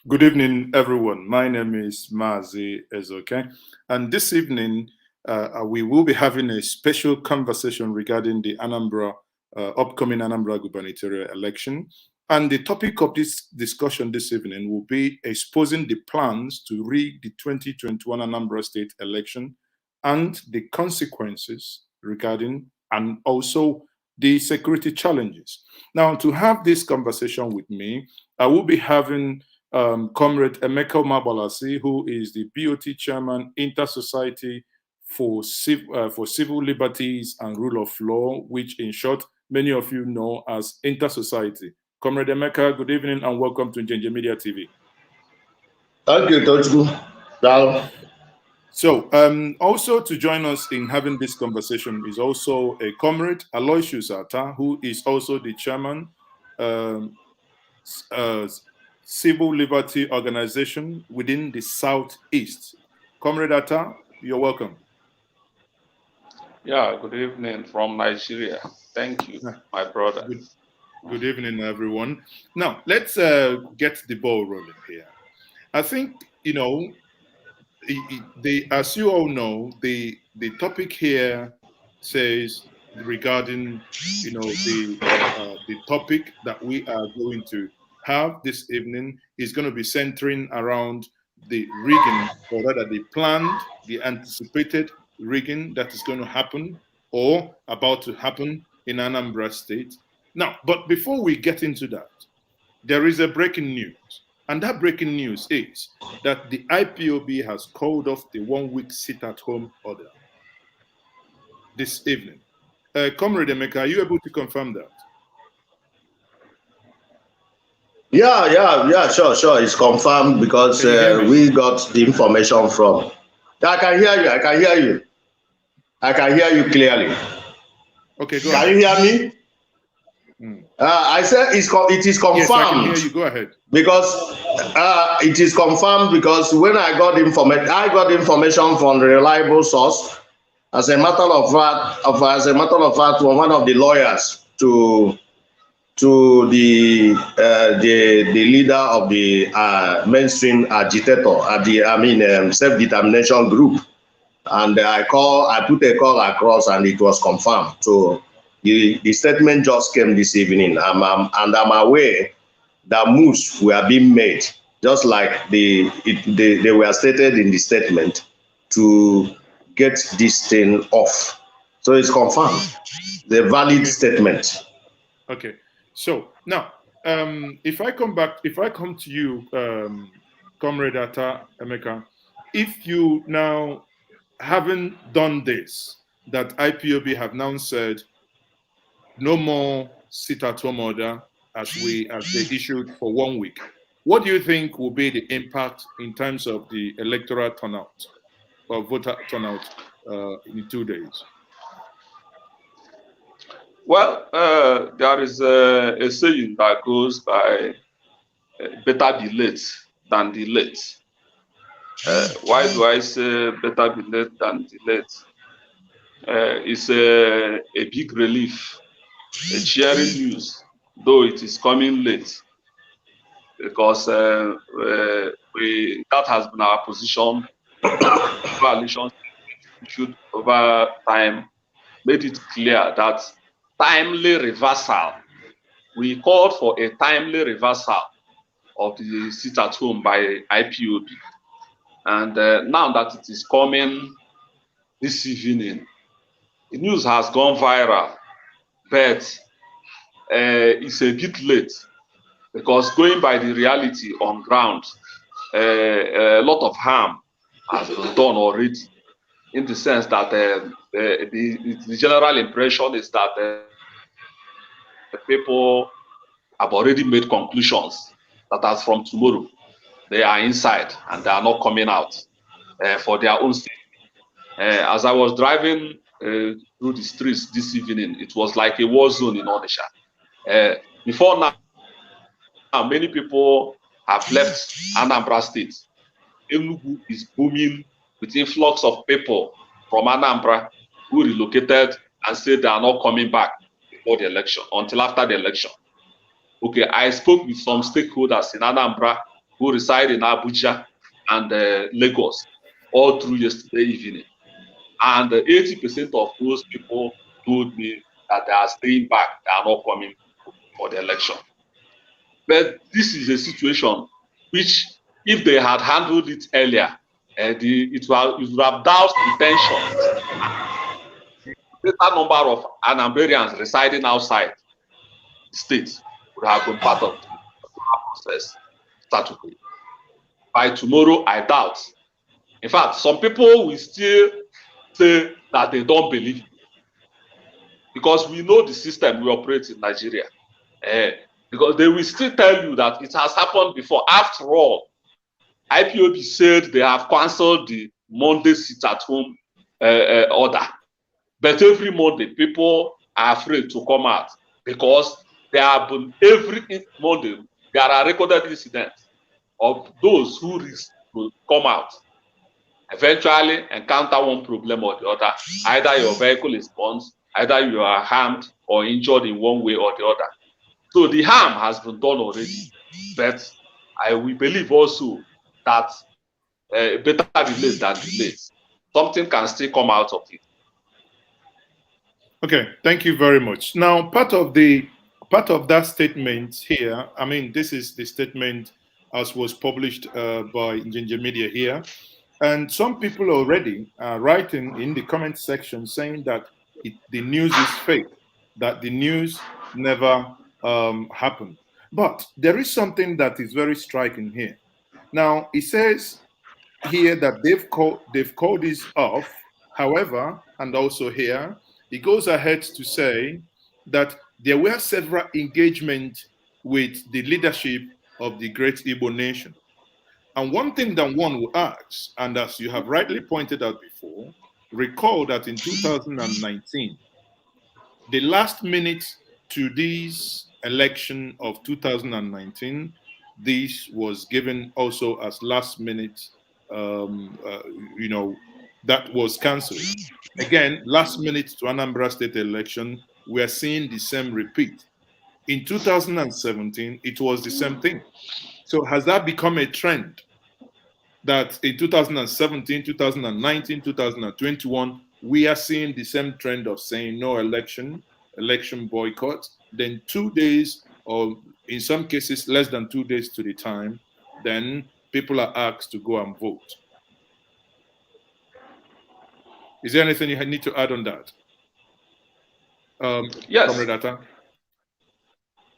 Good evening, everyone. My name is Maazi Ezeoke, and this evening we will be having a special conversation regarding the upcoming Anambra gubernatorial election. And the topic of this discussion this evening will be exposing the plans to rig the 2021 Anambra state election and the consequences regarding, and also the security challenges. Now, to have this conversation with me, I will be having Comrade Emeka Umeagbalasi, who is the BOT chairman, Intersociety for Civil Liberties and Rule of Law, which in short, many of you know as Intersociety. Comrade Emeka, good evening and welcome to Njenje Media TV. Thank you, Tochku. So, also to join us in having this conversation is also a comrade, Aloysius Attah, who is also the chairman, Civil Liberty Organization within the Southeast. Comrade Attah, you're welcome. Yeah, good evening from Nigeria. Thank you, my brother. Good evening, everyone. Now, let's get the ball rolling here. I think, as you all know, the topic here says regarding, the topic that we are going to have this evening is going to be centering around the rigging, or rather the anticipated rigging that is going to happen or about to happen in Anambra State. Now, but before we get into that, there is a breaking news. And that breaking news is that the IPOB has called off the 1-week sit-at-home order this evening. Comrade Emeka, are you able to confirm that? Yeah, sure. It's confirmed because we got the information from. I can hear you. I can hear you clearly. Okay, go ahead. Can you hear me? I said it is confirmed. Yes, I can hear you. Go ahead. Because it is confirmed because when I got information from the reliable source. As a matter of fact, one of the lawyers to the leader of the mainstream agitator at the self-determination group, and I put a call across, and it was confirmed. So the statement just came this evening, and I'm aware that moves were being made, just like they were stated in the statement, to get this thing off. So it's confirmed. The valid statement. Okay. So now, if I come to you, Comrade Attah, Emeka, if you now haven't done this, that IPOB have now said no more sit-at-home order as they issued for 1 week, what do you think will be the impact in terms of the electoral turnout or voter turnout in 2 days? Well, there is a saying that goes by better be late than the late. Why do I say better be late than the late? It's a big relief, a cheering news, though it is coming late, because that has been our position. Coalition issued over time made it clear that timely reversal. We called for a timely reversal of the sit-at-home by IPOB, and now that it is coming this evening, the news has gone viral, but it's a bit late, because going by the reality on ground, a lot of harm has been done already, in the sense that the general impression is that the people have already made conclusions that as from tomorrow, they are inside and they are not coming out for their own safety. As I was driving through the streets this evening, it was like a war zone in Onitsha. Before now, many people have left Anambra State. Enugu is booming with influx of people from Anambra who relocated and said they are not coming back before the election, until after the election. Okay, I spoke with some stakeholders in Anambra who reside in Abuja and Lagos all through yesterday evening. And 80% of those people told me that they are staying back, they are not coming for the election. But this is a situation which, if they had handled it earlier, it would have doused the tension. The greater number of Anambrarians residing outside the state would have been part of the process statutory. By tomorrow, I doubt. In fact, some people will still say that they don't believe it, because we know the system we operate in Nigeria. Because they will still tell you that it has happened before. After all, IPOB said they have cancelled the Monday sit-at-home order. But every Monday, people are afraid to come out, because there have been every Monday, there are recorded incidents of those who risk to come out, eventually encounter one problem or the other. Either your vehicle is burnt, either you are harmed or injured in one way or the other. So the harm has been done already. But we believe also that better delayed than delayed. Something can still come out of it. Okay, thank you very much. Now, part of that statement here, I mean, this is the statement as was published by Njenje Media here, and some people already are writing in the comment section saying that the news is fake, that the news never happened. But there is something that is very striking here. Now, it says here that they've called this off. However, and also here, it goes ahead to say that there were several engagements with the leadership of the great Igbo nation. And one thing that one will ask, and as you have rightly pointed out before, recall that in 2019, the last minute to this election of 2019, this was given also as last minute, that was cancelled. Again, last minute to Anambra state election, we are seeing the same repeat. In 2017, it was the same thing. So has that become a trend that in 2017, 2019, 2021, we are seeing the same trend of saying no election boycott, then 2 days, or in some cases less than 2 days to the time, then people are asked to go and vote? Is there anything you need to add on that? Yes. Comrade Attah?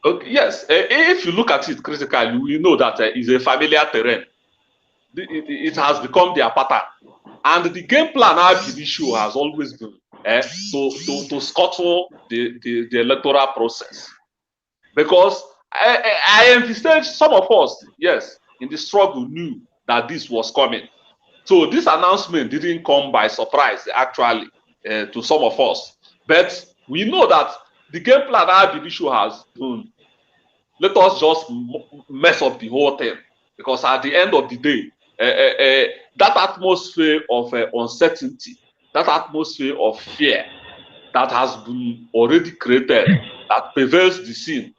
Okay, yes. If you look at it critically, you know that it's a familiar terrain. It has become their pattern. And the game plan our issue has always been to scuttle the electoral process. Because I envisage some of us, yes, in the struggle knew that this was coming. So this announcement didn't come by surprise, actually, to some of us. But we know that the game plan our issue has been, let us just mess up the whole thing. Because at the end of the day, that atmosphere of uncertainty, that atmosphere of fear that has been already created, that pervades the scene,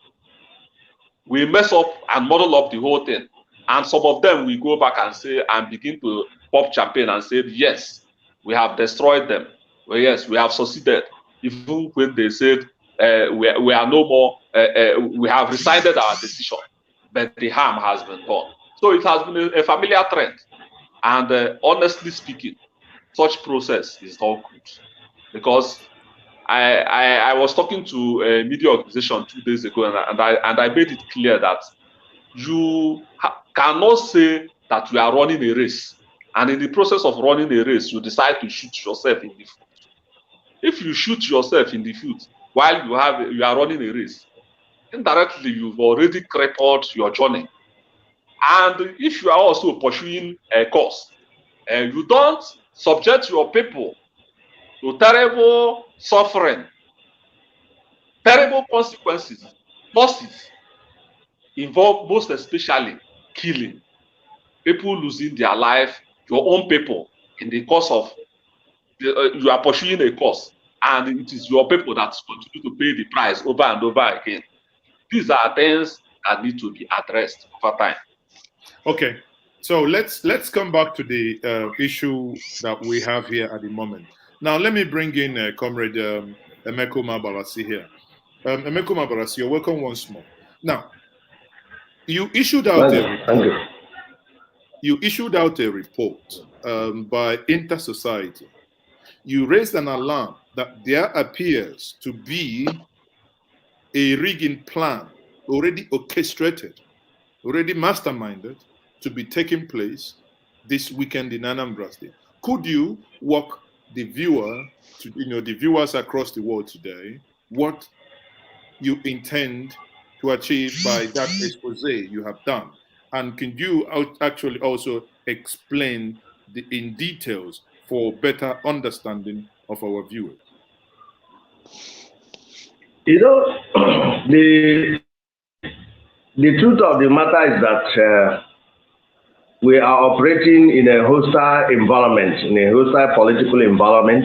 we mess up and muddle up the whole thing. And some of them will go back and say, and begin to pop champagne and say, yes, we have destroyed them. Well, yes, we have succeeded. Even when they said, we are no more, we have rescinded our decision, but the harm has been done. So it has been a familiar trend. And honestly speaking, such process is not good. Because I was talking to a media organization 2 days ago, and I made it clear that you cannot say that you are running a race, and in the process of running a race, you decide to shoot yourself in the foot. If you shoot yourself in the foot while you are running a race, indirectly you've already crippled your journey. And if you are also pursuing a cause, you don't subject your people to terrible suffering, terrible consequences, losses, involve most especially killing, people losing their life, your own people, in the course of you are pursuing a cause, and it is your people that continue to pay the price over and over again. These are things that need to be addressed over time. Okay, so let's come back to the issue that we have here at the moment. Now, let me bring in Comrade Emeka Umeagbalasi here. Emeka Umeagbalasi, you're welcome once more. Now, you issued out a report. You issued out a report by Intersociety. You raised an alarm that there appears to be a rigging plan already orchestrated, already masterminded to be taking place this weekend in Anambra State. Could you walk the viewer to, the viewers across the world today, what you intend to achieve by that expose you have done? And can you actually also explain in details for better understanding of our viewers? The truth of the matter is that we are operating in a hostile environment, in a hostile political environment,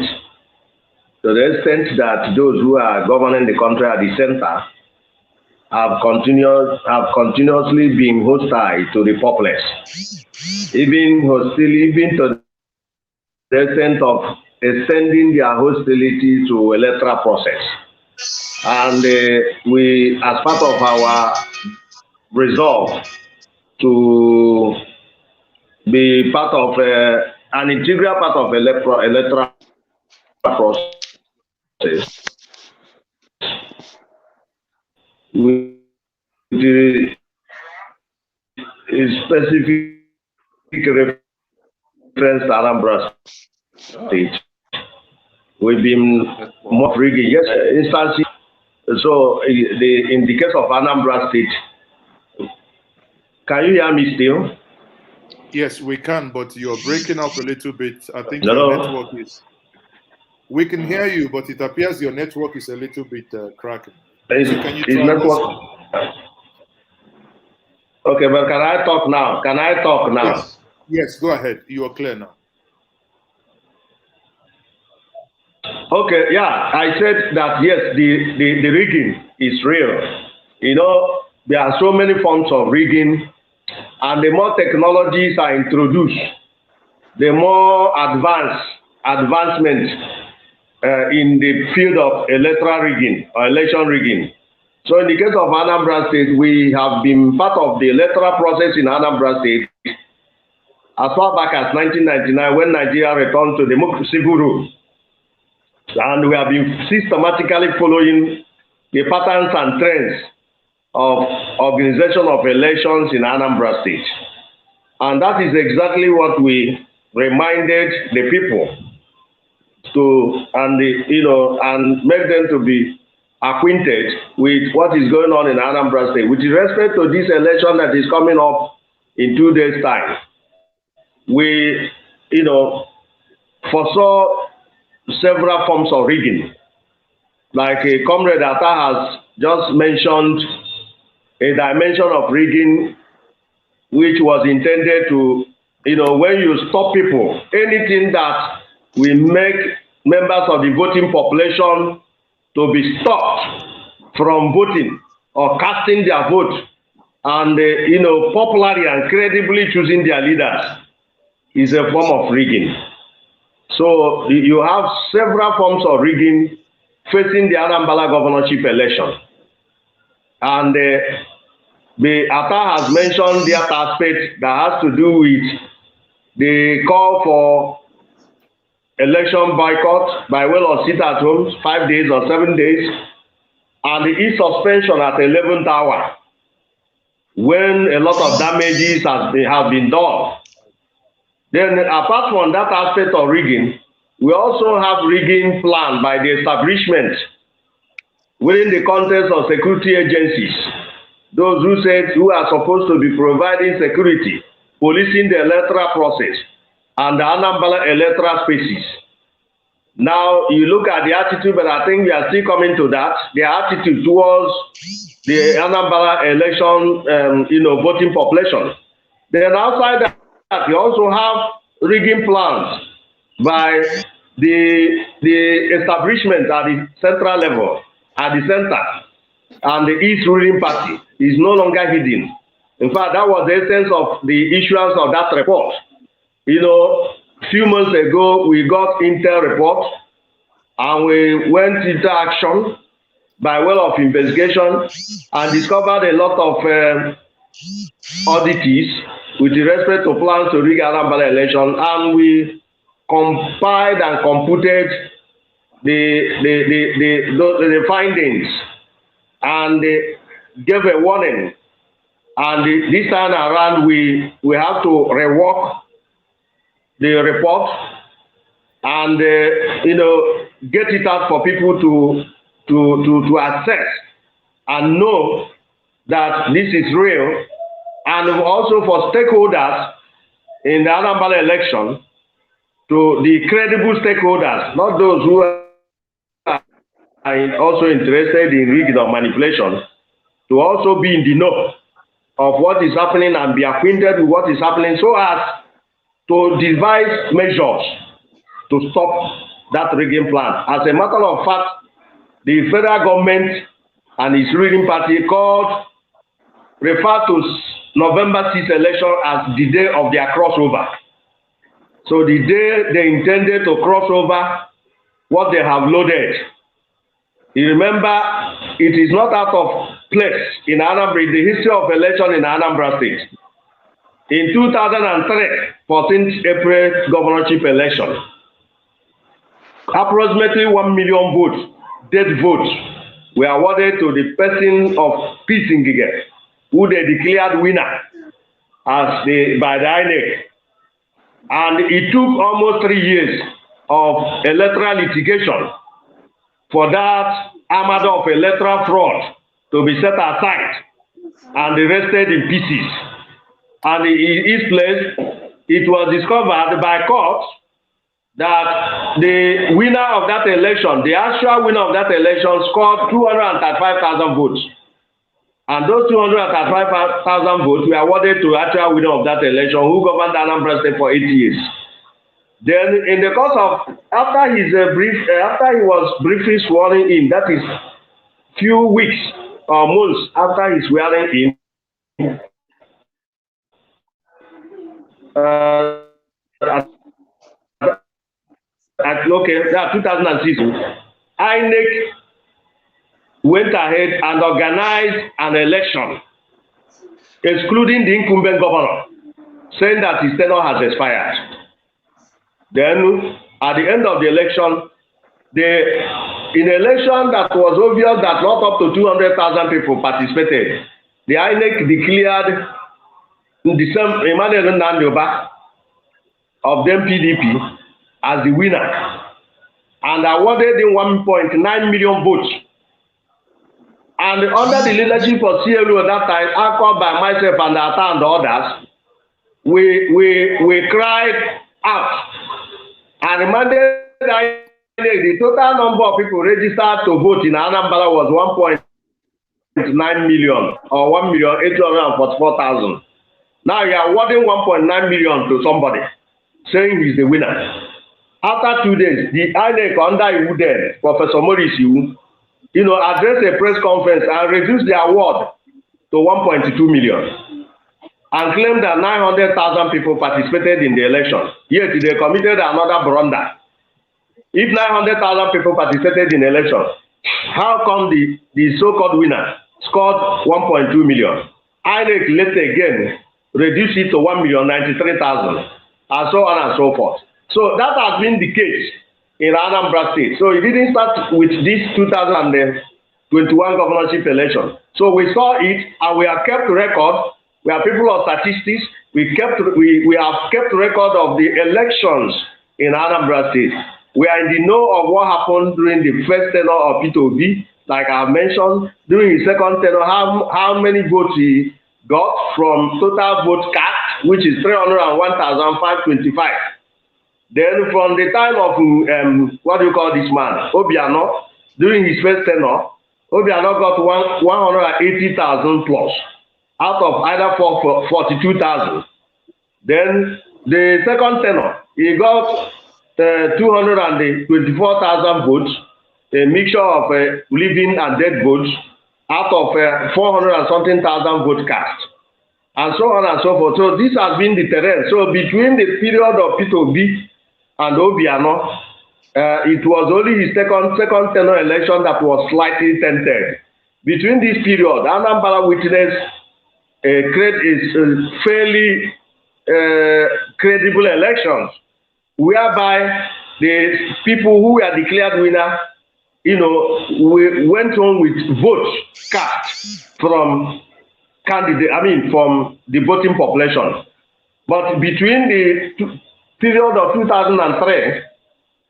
to the extent that those who are governing the country at the center have continuously been hostile to the populace, even to the extent of extending their hostility to electoral process. And we, as part of our resolve to be part of an integral part of electoral process, with the specific reference to Anambra State, we've been more rigging. Yes, instances. So, in the case of Anambra State, can you hear me still? Yes, we can, but you're breaking up a little bit. I think your network is. We can hear you, but it appears your network is a little bit cracking. So can you try network? Okay, but can I talk now? Can I talk now? Yes, yes, go ahead. You are clear now. Okay, yeah, I said that yes, the rigging is real. There are so many forms of rigging, and the more technologies are introduced, the more advancement in the field of electoral rigging or election rigging. So in the case of Anambra State, we have been part of the electoral process in Anambra State as far back as 1999, when Nigeria returned to civil rule. And we have been systematically following the patterns and trends of organization of elections in Anambra State. And that is exactly what we reminded the people to, and make them to be acquainted with what is going on in Anambra State. With respect to this election that is coming up in 2 days' time, we, foresaw several forms of rigging. Like Comrade Attah has just mentioned a dimension of rigging which was intended to, when you stop people, anything that will make members of the voting population to be stopped from voting or casting their vote and, popularly and credibly choosing their leaders is a form of rigging. So you have several forms of rigging facing the Anambra governorship election. And the Attah has mentioned the other aspect that has to do with the call for election boycott by way of sit at home 5 days or 7 days, and the e-suspension at the 11th hour when a lot of damages have been done. Then apart from that aspect of rigging, we also have rigging planned by the establishment within the context of security agencies, those who are supposed to be providing security, policing the electoral process and the Anambra electoral spaces. Now you look at the attitude, but I think we are still coming to that. The attitude towards the Anambra election, voting population. Then outside that, you also have rigging plans by the establishment at the central level, at the center, and the East ruling party is no longer hidden. In fact, that was the essence of the issuance of that report. You know, a few months ago, we got Intel report, and we went into action by way of investigation and discovered a lot of oddities with respect to plans to rig Anambra election, and we compiled and computed the findings, and they gave a warning. And this time around, we have to rework the report and you know, get it out for people to assess and know that this is real, and also for stakeholders in the Anambra election, to the credible stakeholders, not those who are also interested in rigging or manipulation, to also be in the know of what is happening and be acquainted with what is happening, so as to devise measures to stop that rigging plan. As a matter of fact, the federal government and its ruling party refer to November 6th election as the day of their crossover. So the day they intended to cross over what they have loaded. You remember, it is not out of place in Anambra, in the history of election in Anambra State. In 2003, 14th April governorship election, approximately 1 million votes, dead votes, were awarded to the person of Peace Ngige, who they declared winner by the INEC. And it took almost 3 years of electoral litigation for that armada of electoral fraud to be set aside and arrested in pieces. And in its place, it was discovered by courts that the winner of that election, the actual winner of that election, scored 235,000 votes. And those 235,000 votes were awarded to the actual winner of that election, who governed Anambra State for 8 years. Then, in the course of, after he was briefly sworn in, that is few weeks or months after his swearing in, that 2006, INEC went ahead and organized an election, excluding the incumbent governor, saying that his tenure has expired. Then, at the end of the election, in an election that was obvious that not up to 200,000 people participated, the INEC declared Emmanuel Nandioba of the PDP as the winner and awarded him 1.9 million votes. And under the leadership of CLO at that time, called by myself and Attah and others, we cried out and reminded the total number of people registered to vote in Anambra was 1.9 million or 1,844,000. Now you are awarding 1.9 million to somebody, saying he's the winner. After 2 days, the INEC under Iwude, Professor Maurice Iwu, addressed a press conference and reduced the award to 1.2 million and claimed that 900,000 people participated in the election. Yet they committed another blunder. If 900,000 people participated in the election, how come the so-called winner scored 1.2 million? INEC later again reduced it to 1,093,000 and so on and so forth. So that has been the case in Anambra State. So it didn't start with this 2021 governorship election. So we saw it and we have kept record. We are people of statistics. We have kept record of the elections in Anambra State. We are in the know of what happened during the first tenure of Peter Obi. Like I mentioned, during his second tenure, how many votes he got from total vote cast, which is 301,525. Then from the time of, what do you call this man, Obiano, during his first tenure, Obiano got 180,000 plus out of either 42,000. Then the second tenure, he got 224,000 votes, a mixture of living and dead votes, out of 400 and something thousand votes cast. and so on and so forth. So this has been the terrain. So between the period of Peter Obi and Obiano, it was only his second tenure election that was slightly tainted. Between this period, Anambra witnessed fairly credible elections, whereby the people who were declared winner, we went on with votes cast from from the voting population. But between the period of 2003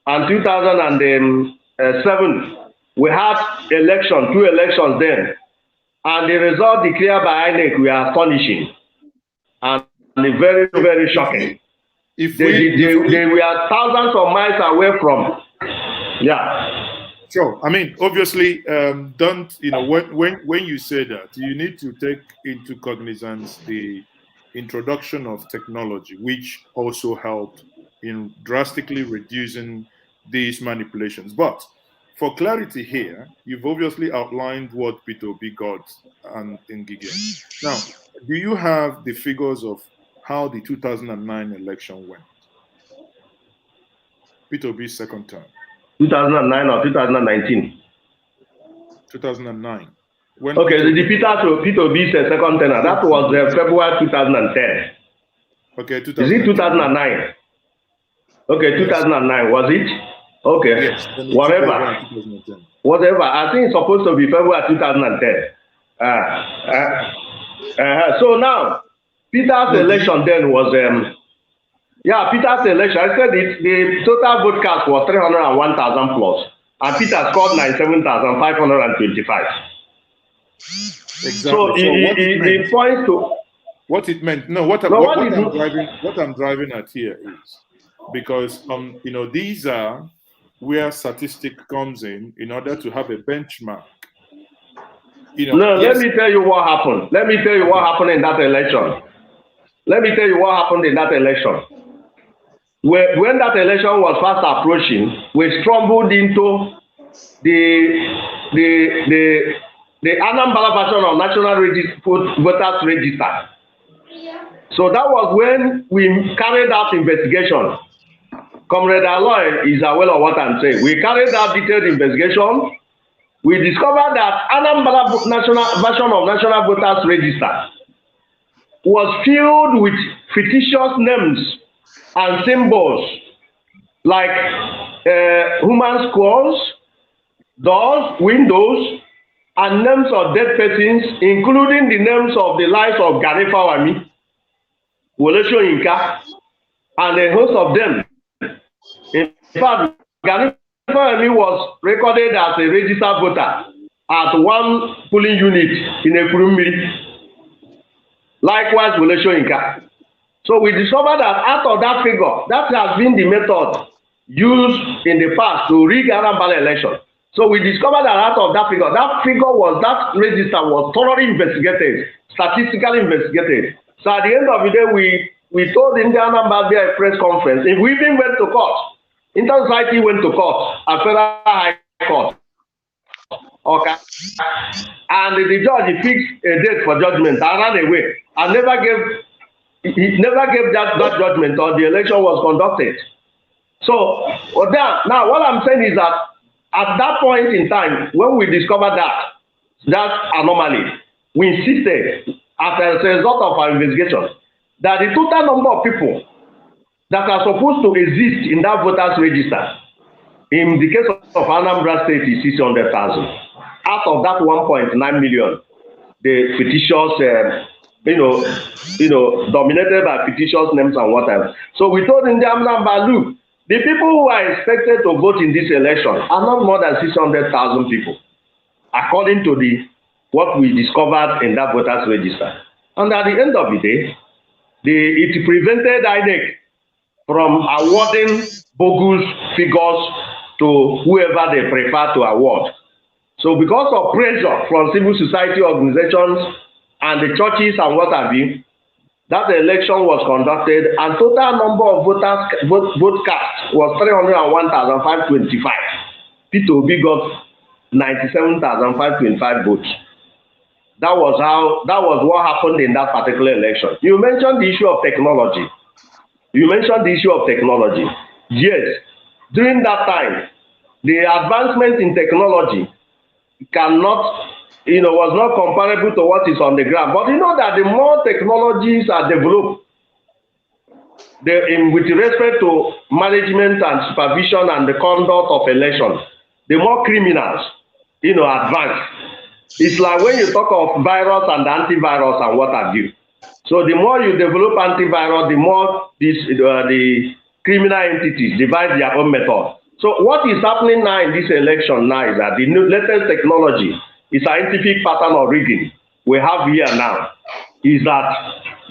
and 2007, we had two elections then, and the result declared by INEC were astonishing and very, very shocking. They were thousands of miles away from, Sure. I mean, obviously, when you say that, you need to take into cognizance the introduction of technology, which also helped in drastically reducing these manipulations. But for clarity here, you've obviously outlined what Peter Obi got and Ngige. Now, do you have the figures of how the 2009 election went? Peter Obi's second term. 2009 or 2019? 2009. Okay, the Peter Obi's second tenure, that was February 2010. Okay, 2009. Is it 2009? Okay, 2009, was it? Okay, yes, whatever. Whatever, I think it's supposed to be February 2010. So now, Peter's election then was, Peter's election, I said the total vote cast was 301,000 plus, and Peter scored 97,525. Exactly. So it points to what it meant. No, what I'm driving at here is because these are where statistic comes in order to have a benchmark. Let me tell you what happened. Let me tell you what happened in that election. When that election was fast approaching, we stumbled into the Anambra version of National Voters Register. So that was when we carried out investigation. Comrade Aloysius is aware of what I'm saying. We carried out detailed investigation. We discovered that Anambra version of National Voters Register was filled with fictitious names and symbols like human skulls, doors, windows, and names of dead persons, including the names of the lives of Gani Fawami, Wole Soyinka, and a host of them. In fact, Gani Fawami was recorded as a registered voter at one polling unit in Ekurumiri. Likewise, Wole Soyinka. So we discovered that out of that figure, that has been the method used in the past to rig Anambra election. So we discovered that out of that figure that register was thoroughly investigated, statistically investigated. So at the end of the day, we told the Indian Anambra there at press conference, if we even went to court, Intersociety went to court at Federal High Court. Okay. And the judge fixed a date for judgment and ran away and he never gave that judgment until the election was conducted. So now what I'm saying is that at that point in time, when we discovered that anomaly, we insisted, as a result of our investigation, that the total number of people that are supposed to exist in that voters register, in the case of Anambra State, is 600,000. Out of that 1.9 million, the fictitious, dominated by fictitious names and whatever. So we told Indian Anambra, look, the people who are expected to vote in this election are not more than 600,000 people, according to what we discovered in that voters register. And at the end of the day, it prevented INEC from awarding bogus figures to whoever they prefer to award. So because of pressure from civil society organizations and the churches and what have you, that election was conducted and total number of vote cast was 301,525. Peter Obi got 97,525 votes. That was what happened in that particular election. You mentioned the issue of technology. Yes, during that time, the advancement in technology was not comparable to what is on the ground. But you know that the more technologies are developed, with respect to management and supervision and the conduct of elections, the more criminals, advance. It's like when you talk of virus and antivirus and what have you. So the more you develop antivirus, the more the criminal entities devise their own method. So what is happening now in this election now is that the latest technology, the scientific pattern of rigging we have here now, is that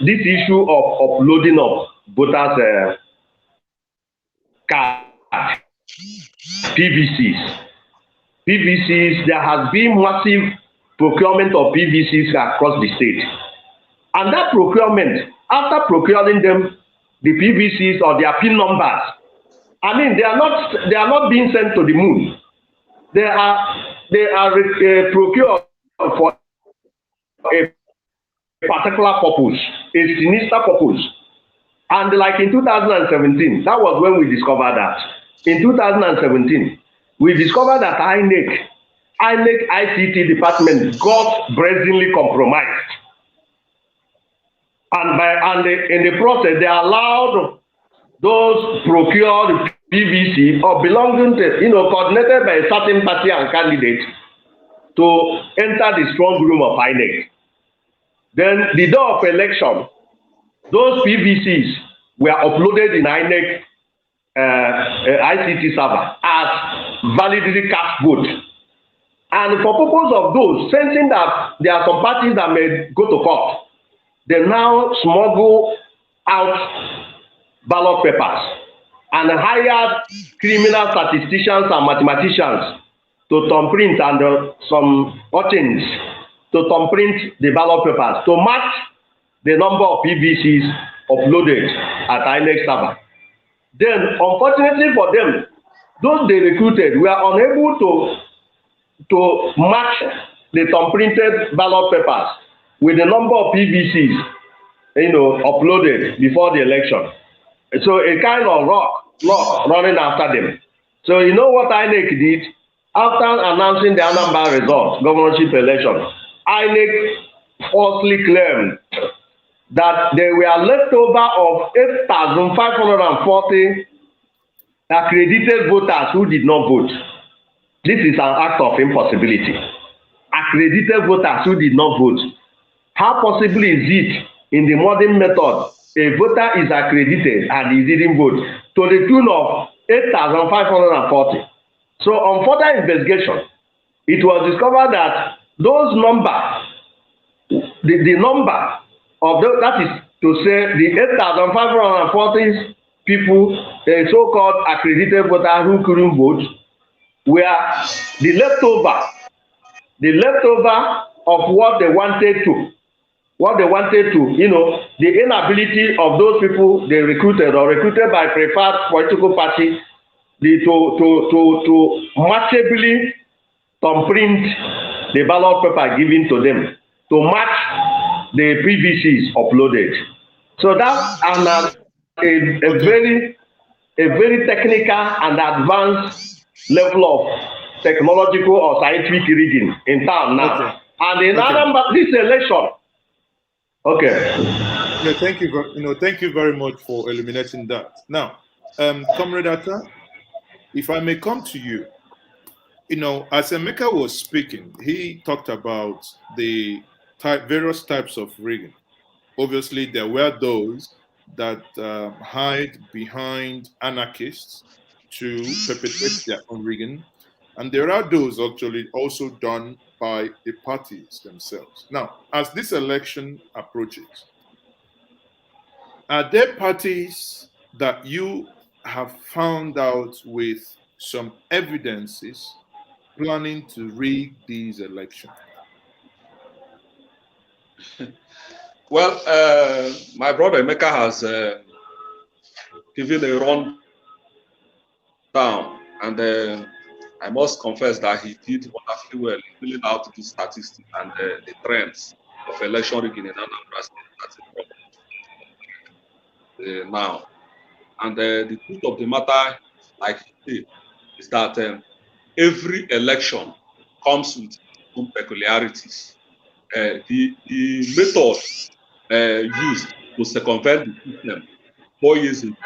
this issue of uploading of voters' cards, PVCs, there has been massive procurement of PVCs across the state. And that procurement, after procuring them, the PVCs or their PIN numbers, I mean, they are not being sent to the moon. They are procured for a particular purpose, a sinister purpose. And like in 2017, that was when we discovered that. In 2017, we discovered that INEC ICT department got brazenly compromised. And in the process, they allowed those procured PVC or belonging to, coordinated by a certain party and candidate to enter the strong room of INEC. Then the day of election, those PVCs were uploaded in INEC ICT server as validly cast vote. And for purpose of those, sensing that there are some parties that may go to court, they now smuggle out ballot papers and hired criminal statisticians and mathematicians to thumbprint and some urchins to thumbprint the ballot papers to match the number of PVCs uploaded at INEC server. Then, unfortunately for them, those they recruited were unable to match the thumbprinted ballot papers with the number of PVCs, uploaded before the election. So a kind of lock running after them. So you know what INEC did? After announcing the Anambra result, governorship election, INEC falsely claimed that there were leftover of 8,540 accredited voters who did not vote. This is an act of impossibility. Accredited voters who did not vote. How possible is it in the modern method a voter is accredited and he didn't vote to the tune of 8,540? So on further investigation, it was discovered that those numbers, the number of those, that is to say the 8,540 people, the so-called accredited voters who couldn't vote, were the leftover of what they wanted to, the inability of those people they recruited or recruited by preferred political party to matchably thumbprint the ballot paper given to them to match the PVCs uploaded. So that's a very technical and advanced level of technological or scientific rigging in town now. Okay. And in Anambra, this election. Okay. Yeah, thank you very much for illuminating that. Now, Comrade Attah, if I may come to you, as Emeka was speaking, he talked about the various types of rigging. Obviously, there were those that hide behind anarchists to perpetrate their own rigging, and there are those actually also done by the parties themselves. Now, as this election approaches, are there parties that you have found out with some evidences planning to rig these elections? Well, my brother Emeka has given a rundown, and I must confess that he did wonderfully well in filling out the statistics and the trends of election rigging in Anambra State now. And the truth of the matter, like he said, is that every election comes with some peculiarities. The method used to circumvent the system 4 years ago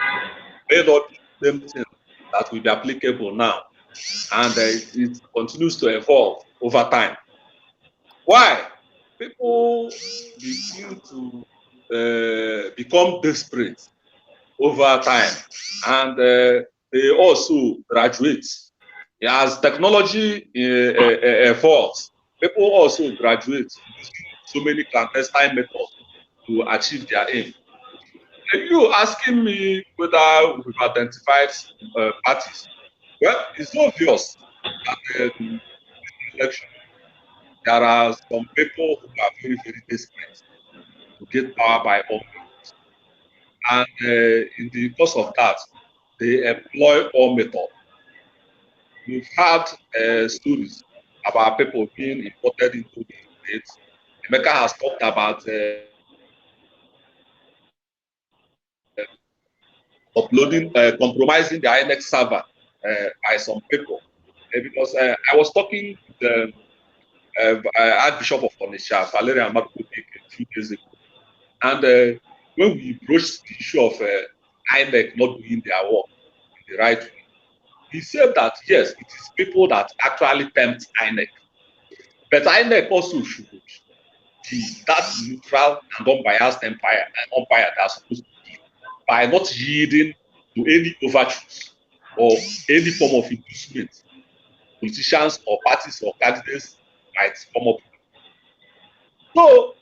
may not be the same thing that will be applicable now. And it continues to evolve over time. Why? People begin to become desperate over time, and they also graduate. As technology evolves, people also graduate so many clandestine methods to achieve their aim. You asking me whether we've identified parties? Well, it's obvious that in this election, there are some people who are very, very desperate to get power by all means. And in the course of that, they employ all methods. We've had stories about people being imported into the states. Emeka has talked about uploading, compromising the INEX server by some people. Because I was talking to the Archbishop of Onitsha, Valerian Madubuike, a few days ago. And when we broached the issue of INEC not doing their work in the right way, he said that yes, it is people that actually tempt INEC. But INEC also should be that neutral and unbiased umpire that's supposed to be by not yielding to any overtures or any form of inducement politicians or parties or candidates might come up with. So,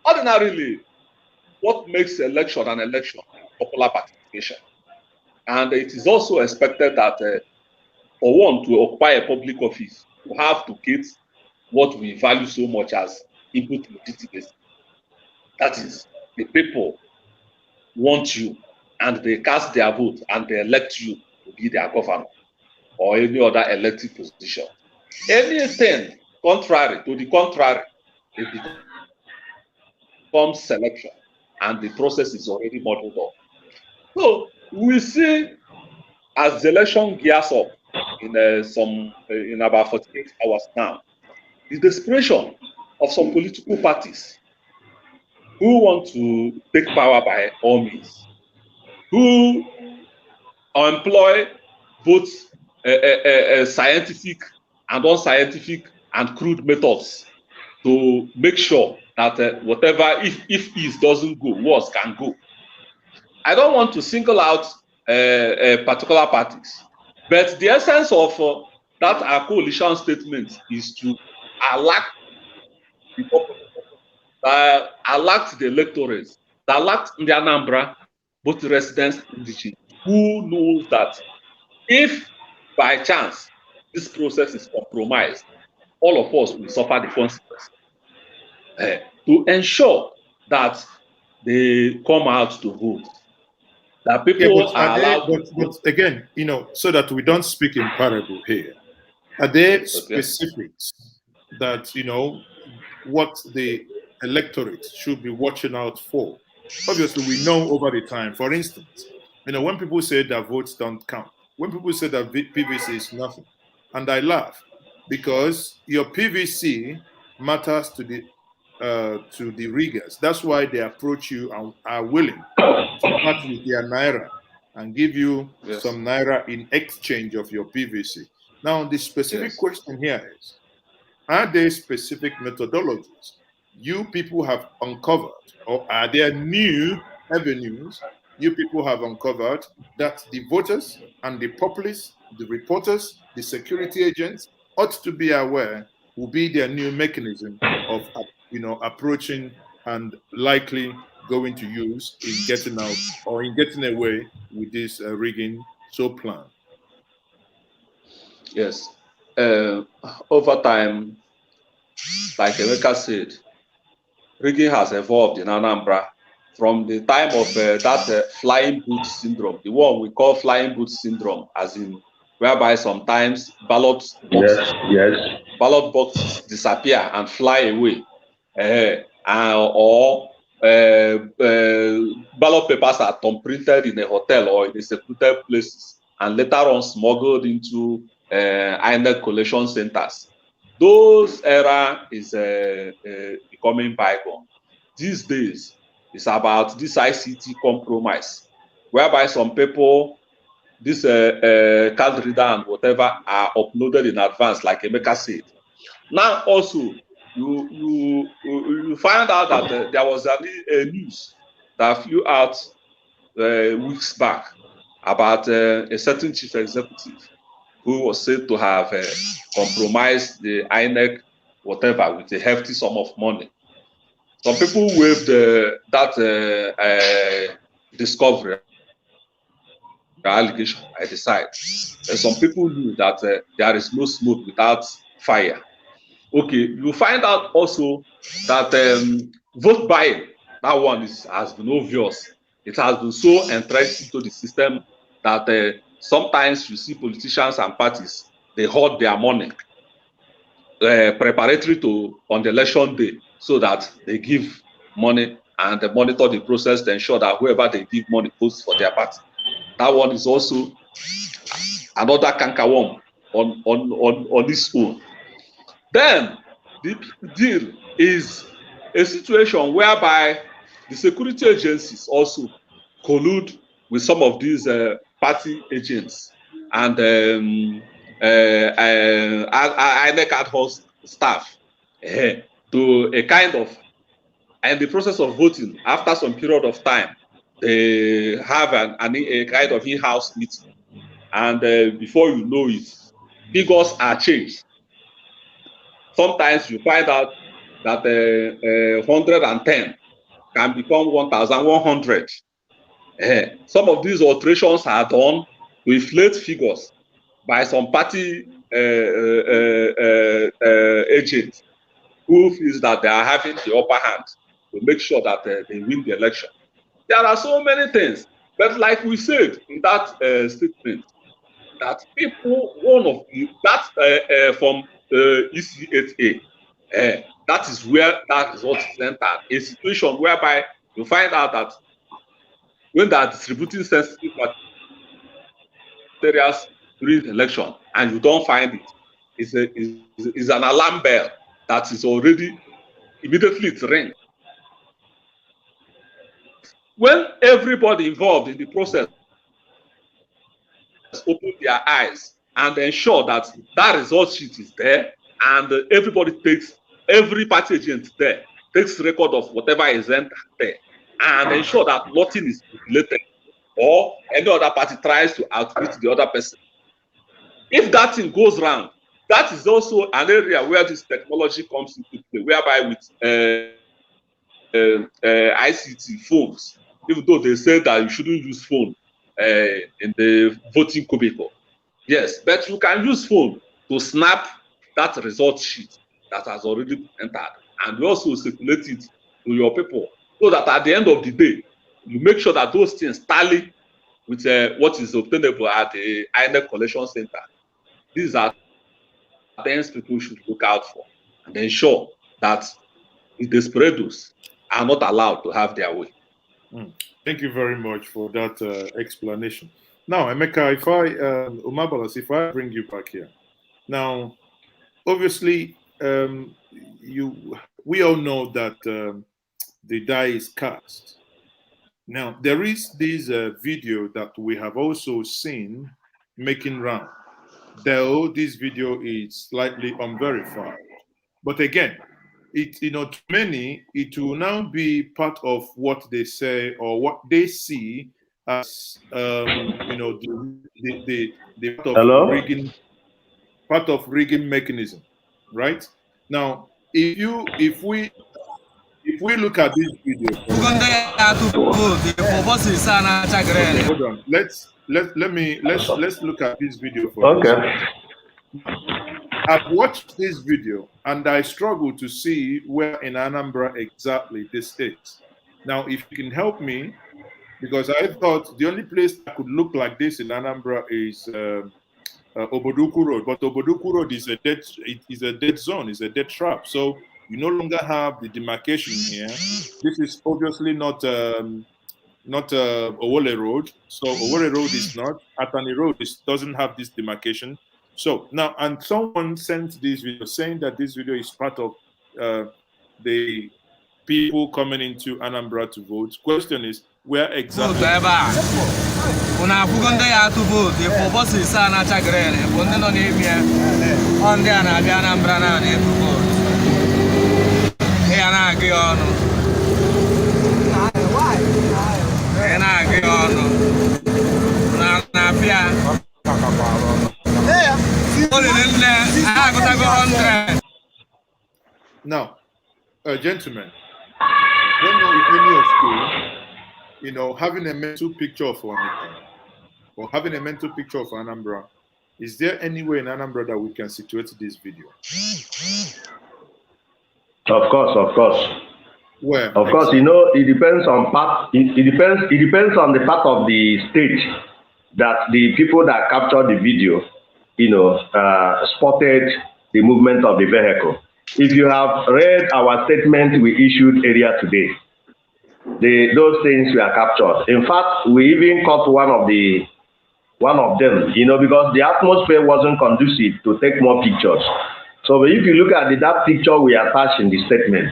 ordinarily, what makes election an election is popular participation. And it is also expected that for one to occupy a public office, you have to get what we value so much as input legitimacy. That is, the people want you and they cast their vote and they elect you to be their governor or any other elected position. Anything contrary to the contrary, it becomes selection and the process is already modeled up. So we see as the election gears up in about 48 hours now, the desperation of some political parties who want to take power by all means, who employ both scientific and unscientific and crude methods to make sure that whatever, if east doesn't go, worse can go. I don't want to single out particular parties, but the essence of that our coalition statement is to elect the people, elect the electorates, elect the Anambra, both residents and indigenous, who knows that if by chance this process is compromised, all of us will suffer the consequences. To ensure that they come out to vote. That people are allowed but again, you know, so that we don't speak in parable here, are there specifics that, you know, what the electorate should be watching out for? Obviously, we know over the time, for instance, you know, when people say that votes don't count, when people say that PVC is nothing, and I laugh because your PVC matters to the riggers. That's why they approach you and are willing to part with their naira and give you some naira in exchange of your PVC. Now, the specific question here is, are there specific methodologies you people have uncovered, or are there new avenues you people have uncovered that the voters and the populists, the reporters, the security agents ought to be aware will be their new mechanism of, you know, approaching and likely going to use in getting out or in getting away with this rigging so planned? Yes. Over time, like Emeka said, rigging has evolved in Anambra from the time of that flying boot syndrome, the one we call flying boot syndrome, as in whereby sometimes ballot boxes disappear and fly away, or ballot papers are thumb-printed in a hotel or in a secluded places and later on smuggled into INEC collection centers. Those era is becoming bygone. These days, it's about this ICT compromise, whereby some people, this card reader and whatever are uploaded in advance, like Emeka said. Now also, you find out that there was a news that flew out weeks back about a certain chief executive who was said to have compromised the INEC whatever with a hefty sum of money. Some people waived that discovery allegation by the side. Some people knew that there is no smoke without fire. Okay, you find out also that vote buying, that one has been obvious. It has been so entrenched into the system that sometimes you see politicians and parties, they hoard their money preparatory to on the election day, so that they give money and they monitor the process to ensure that whoever they give money votes for their party. That one is also another cankerworm on its own. Then the deal is a situation whereby the security agencies also collude with some of these party agents and INEC ad hoc staff to a kind of, and the process of voting after some period of time, they have a kind of in-house meeting, and before you know it, figures are changed. Sometimes you find out that 110 can become 1,100. Some of these alterations are done to inflate figures by some party agents who feels that they are having the upper hand to make sure that they win the election. There are so many things, but like we said in that statement, that people, one of the, that from EC8A, that is where that result is entered. A situation whereby you find out that when they are distributing sensitive materials during the election and you don't find it, is an alarm bell that is already immediately it rings. When everybody involved in the process open their eyes and ensure that that result sheet is there, and every party agent there takes record of whatever is entered there, and ensure that nothing is related or any other party tries to outwit the other person. If that thing goes round, that is also an area where this technology comes into play, whereby with ICT phones, even though they say that you shouldn't use phone in the voting cubicle. Yes, but you can use phone to snap that result sheet that has already entered and also circulate it to your people, so that at the end of the day, you make sure that those things tally with what is obtainable at the INEC collection center. These are things people should look out for and ensure that the desperados are not allowed to have their way. Thank you very much for that explanation. Now, Emeka, if Umeagbalasi, if I bring you back here. Now, obviously, we all know that the die is cast. Now, there is this video that we have also seen making round, though this video is slightly unverified. But again, to many, it will now be part of what they say or what they see as, the part of rigging mechanism, right? Now, if we look at this video, hold on. Let's look at this video for I've watched this video and I struggle to see where in Anambra exactly this is. Now, if you can help me, because I thought the only place that could look like this in Anambra is Oboduku Road, but Oboduku Road is a dead zone, is a dead trap. So you no longer have the demarcation here. This is obviously not Owole Road. So Owole Road is not. Atani Road doesn't have this demarcation. So now, and someone sent this video saying that this video is part of the people coming into Anambra to vote. Question is, where exactly? Una fugonda ya to vote e for boss is na chagrele e bonde no na on dia na bia Anambra na e to vote e ana agi onu e na agi onu na bia now gentlemen, don't know if any of you, having a mental picture of Emeka or having a mental picture of Anambra, is there any way in Anambra that we can situate this video? Of course. Where? Of course, it depends on part. It depends on the part of the state that the people that captured the video, spotted the movement of the vehicle. If you have read our statement we issued earlier today, those things were captured. In fact, we even caught one of them, because the atmosphere wasn't conducive to take more pictures. So if you look at that picture we attached in the statement,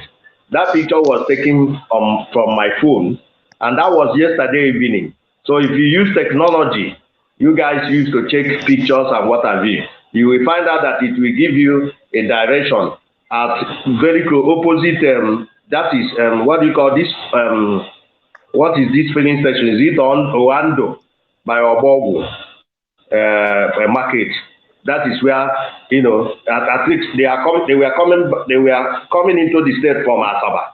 that picture was taken from my phone, and that was yesterday evening. So if you use technology, you guys used to take pictures and what have you, you will find out that it will give you a direction at very close opposite. That is what do you call this? What is this filling station? Is it on Oando by Obogu market? That is where at least they were coming into the state from Asaba,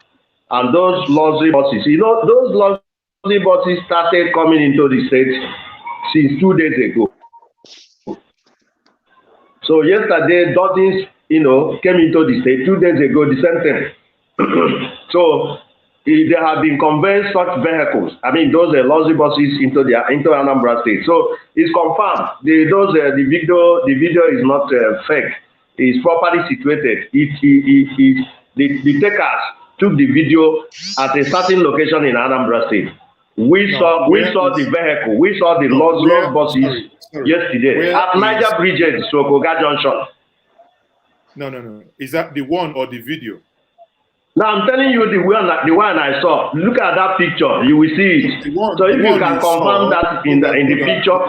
and those luxury buses. Those luxury buses started coming into the state since 2 days ago. So yesterday, dozens came into the state. 2 days ago, the same thing. So there have been conveyed such vehicles. I mean, those luxury buses into Anambra State. So it's confirmed. The video is not fake. It's properly situated. The takers took the video at a certain location in Anambra State. We saw the vehicle. We saw the luxury buses yesterday at Niger Bridge, Sokoga Junction. No. Is that the one or the video? Now I'm telling you the one I saw. Look at that picture, you will see it. So if you can confirm that in the picture.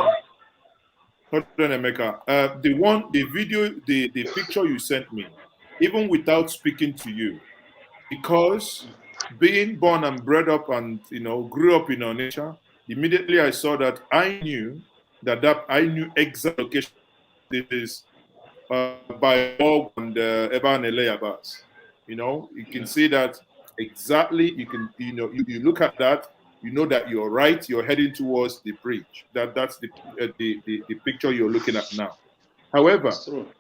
Hold on, Emeka. The picture you sent me, even without speaking to you, because being born and bred up and grew up in Onitsha, immediately I saw that I knew exact location. This is by Bob and Eban Eleabas. You can see that exactly. You can, you look at that, that you're right. You're heading towards the bridge. That's the picture you're looking at now. However,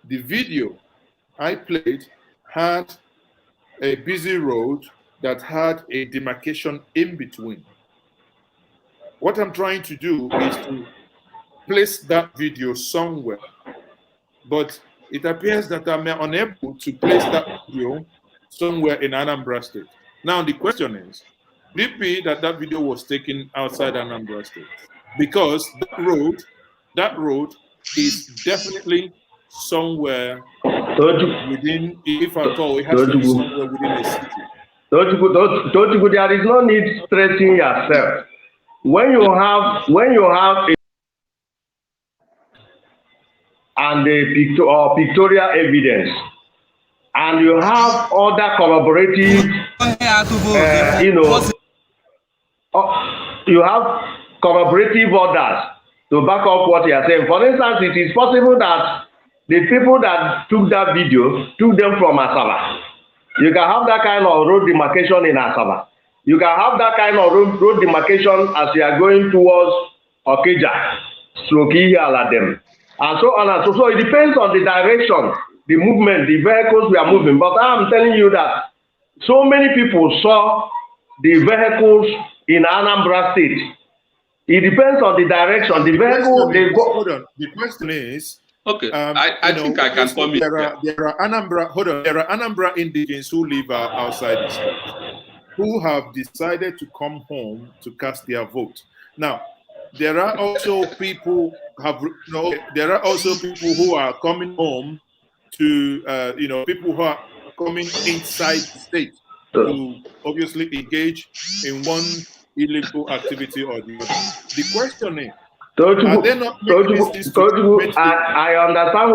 the video I played had a busy road that had a demarcation in between. What I'm trying to do is to place that video somewhere, but it appears that I'm unable to place that video somewhere in Anambra State. Now the question is, could it be that video was taken outside Anambra State? Because that road is definitely somewhere within, if at all, it has to be somewhere within a city. There is no need stressing yourself. When you have pictorial evidence, and you have other corroborative, you have corroborative orders to back up what you are saying. For instance, it is possible that the people that took that video took them from Asaba. You can have that kind of road demarcation in Asaba. You can have that kind of road demarcation as you are going towards Okeja, Stroki, Aladem, and so on and so. So it depends on the direction, the movement, the vehicles we are moving. But I am telling you that so many people saw the vehicles in Anambra State. It depends on the direction. The vehicle they go. Hold on. The question is, Okay, I think I can come in. There are Anambra indigents who live outside the state, who have decided to come home to cast their vote. Now, there are also people there are also people who are coming home to people who are coming inside the state to obviously engage in one illegal activity or the other. The question is, are they not making this I understand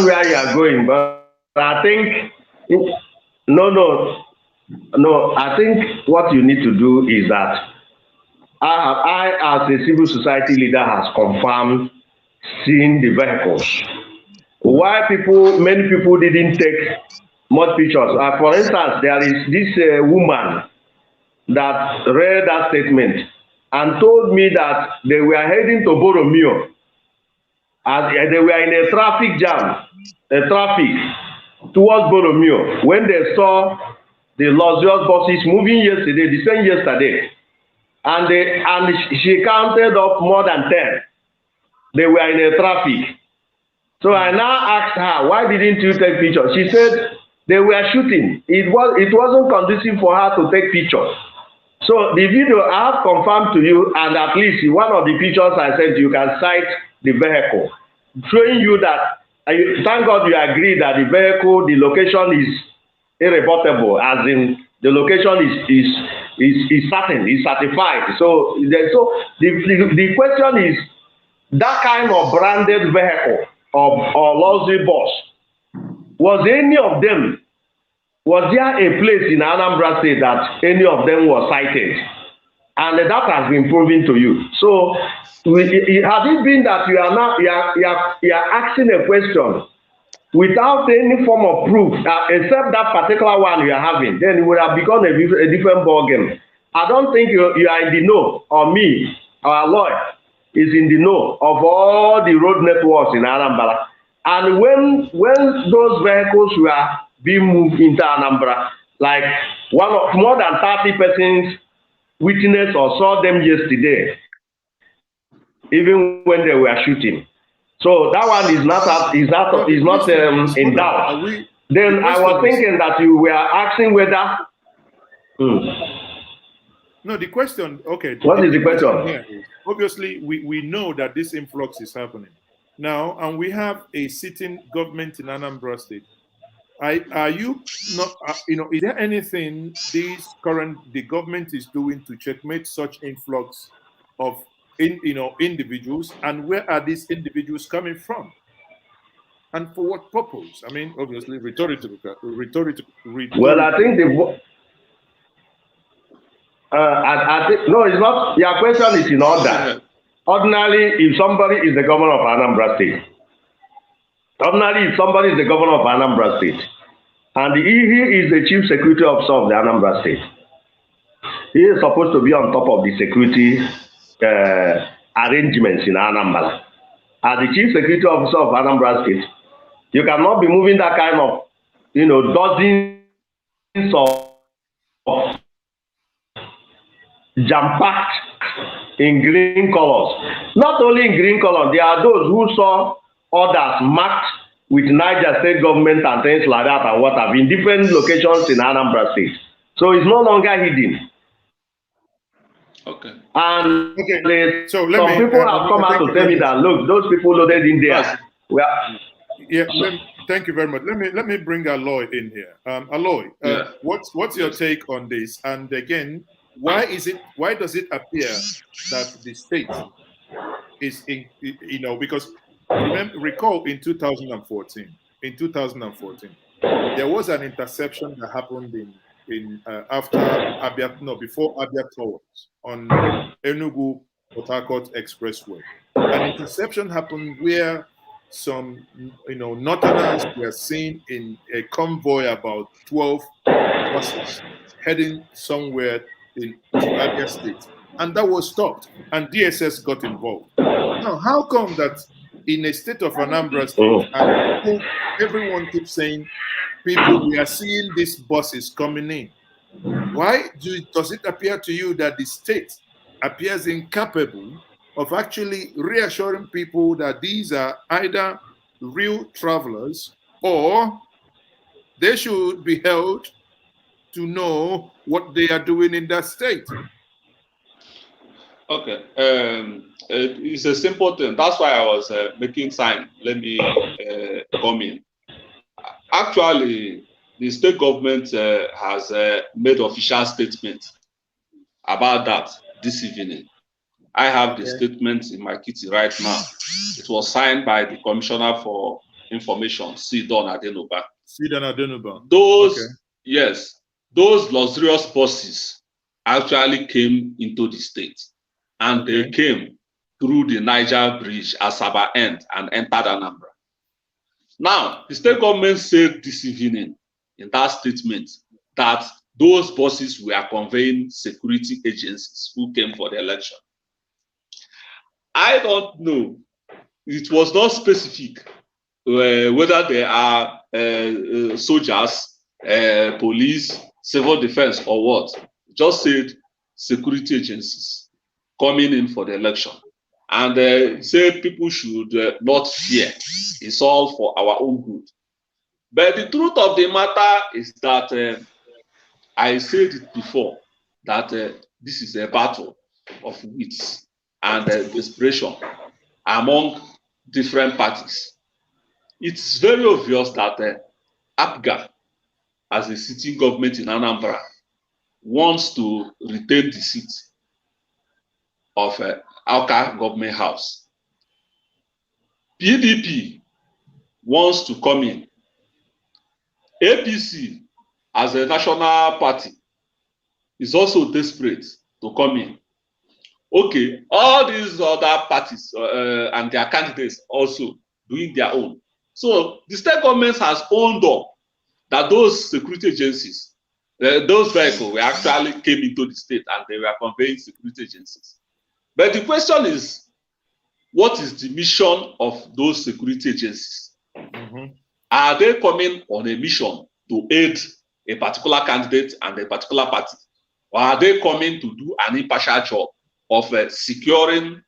where you are going, but I think no. I think what you need to do is that I as a civil society leader, has confirmed seeing the vehicles. Why many people didn't take much pictures. For instance, there is this woman that read that statement and told me that they were heading to Boromeo, as they were in a traffic jam, towards Boromeo, when they saw the luxurious buses moving the same yesterday, and she counted up more than 10. They were in a traffic. So I now asked her, why didn't you take pictures? She said they were shooting. It wasn't conducive for her to take pictures. So the video I have confirmed to you, and at least one of the pictures I sent you can cite the vehicle, showing you that, thank God you agree that the vehicle, the location is irrebuttable, as in the location is certain, is certified. So the question is, that kind of branded vehicle or luxury bus, was there a place in Anambra State that any of them was cited? And that has been proven to you. So has it been that you are asking a question without any form of proof, except that particular one you are having, then it would have become a different ballgame. I don't think you are in the know, or me, our lawyer, is in the know of all the road networks in Anambra. And when those vehicles were being moved into Anambra, like more than 30 persons witnessed or saw them yesterday, even when they were shooting. So that one is not in doubt. Then I was thinking that you were asking whether. No, the question. Okay. What is the question? Here is, obviously, we know that this influx is happening now, and we have a sitting government in Anambra State. Are you not? Is there anything the government is doing to checkmate such influx of individuals, and where are these individuals coming from, and for what purpose? I mean, obviously, rhetorical. Well, I think I think no, it's not. Your question is in order. Ordinarily, if somebody is the governor of Anambra State, and he is the chief security officer of the Anambra State, he is supposed to be on top of the security arrangements in Anambra. As the chief security officer of Anambra State, you cannot be moving that kind of, dozens of jam-packed in green colors. Not only in green colors, there are those who saw others marked with Niger State government and things like that and what have in different locations in Anambra State. So it's no longer hidden. Okay. And so some people have come out to tell me that, look, those people loaded in there. Thank you very much. Let me bring Aloy in here. Aloy, what's your take on this? And again, why does it appear that the state is because recall in 2014, there was an interception that happened before Abia Towers on Enugu Port Harcourt Expressway. An interception happened where some northerners were seen in a convoy about 12 buses heading somewhere to Abia State, and that was stopped, and DSS got involved. Now, how come that in a state of Anambra State, and everyone keeps saying, we are seeing these buses coming in? Why does it appear to you that the state appears incapable of actually reassuring people that these are either real travelers or they should be held to know what they are doing in that state? Okay, it's a simple thing. That's why I was making sign. Let me come in. Actually, the state government has made official statement about that this evening. I have the statement in my kitty right now. It was signed by the Commissioner for Information, Sidon Adenoba. Sidon Adenoba. Those, yes, those luxurious buses actually came into the state, and they came through the Niger Bridge, Asaba end, and entered Anambra. Now, the state government said this evening in that statement that those buses were conveying security agencies who came for the election. I don't know. It was not specific whether they are soldiers, police, civil defense, or what. Just said security agencies coming in for the election. And say people should not fear. It's all for our own good. But the truth of the matter is that I said it before, that this is a battle of wits and desperation among different parties. It's very obvious that APGA, as a sitting government in Anambra, wants to retain the seat of Awka government house. PDP wants to come in. APC, as a national party, is also desperate to come in. Okay, all these other parties and their candidates also doing their own. So the state government has owned up that those security agencies, those vehicles were actually came into the state and they were conveying security agencies. But the question is, what is the mission of those security agencies? Are they coming on a mission to aid a particular candidate and a particular party? Or are they coming to do an impartial job of securing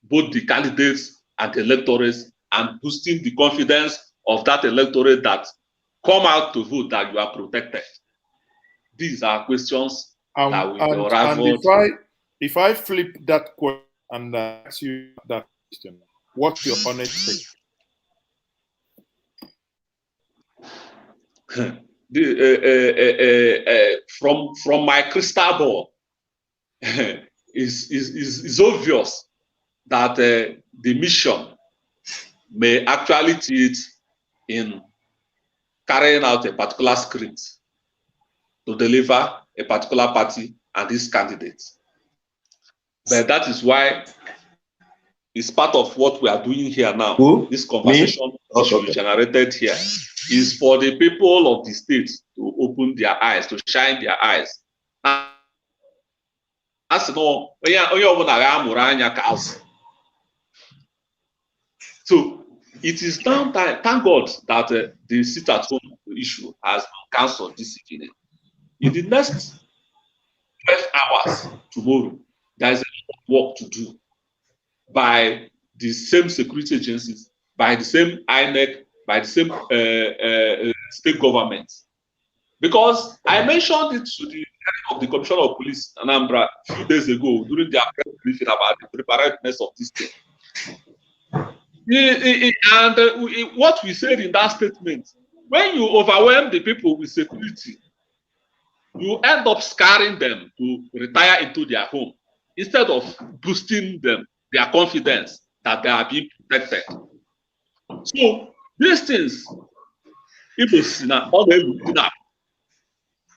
both the candidates and the electorates and boosting the confidence of that electorate that come out to vote that you are protected? These are questions that will be unraveled. And if I flip that question and ask you that question, what's your honest take? From my crystal ball, is obvious that the mission may actually cheat in carrying out a particular script to deliver a particular party and its candidates. But that is why it's part of what we are doing here now. This conversation which we generated here is for the people of the state to open their eyes, to shine their eyes. So it is now time, thank God, that the sit-at-home issue has been cancelled this evening. In the next 12 hours tomorrow, there is a lot of work to do by the same security agencies, by the same INEC, by the same state governments. Because I mentioned it to the head of the Commissioner of Police, Anambra, a few days ago during their press briefing about the preparedness of this thing. And what we said in that statement, when you overwhelm the people with security, you end up scaring them to retire into their home instead of boosting them, their confidence that they are being protected. So these things,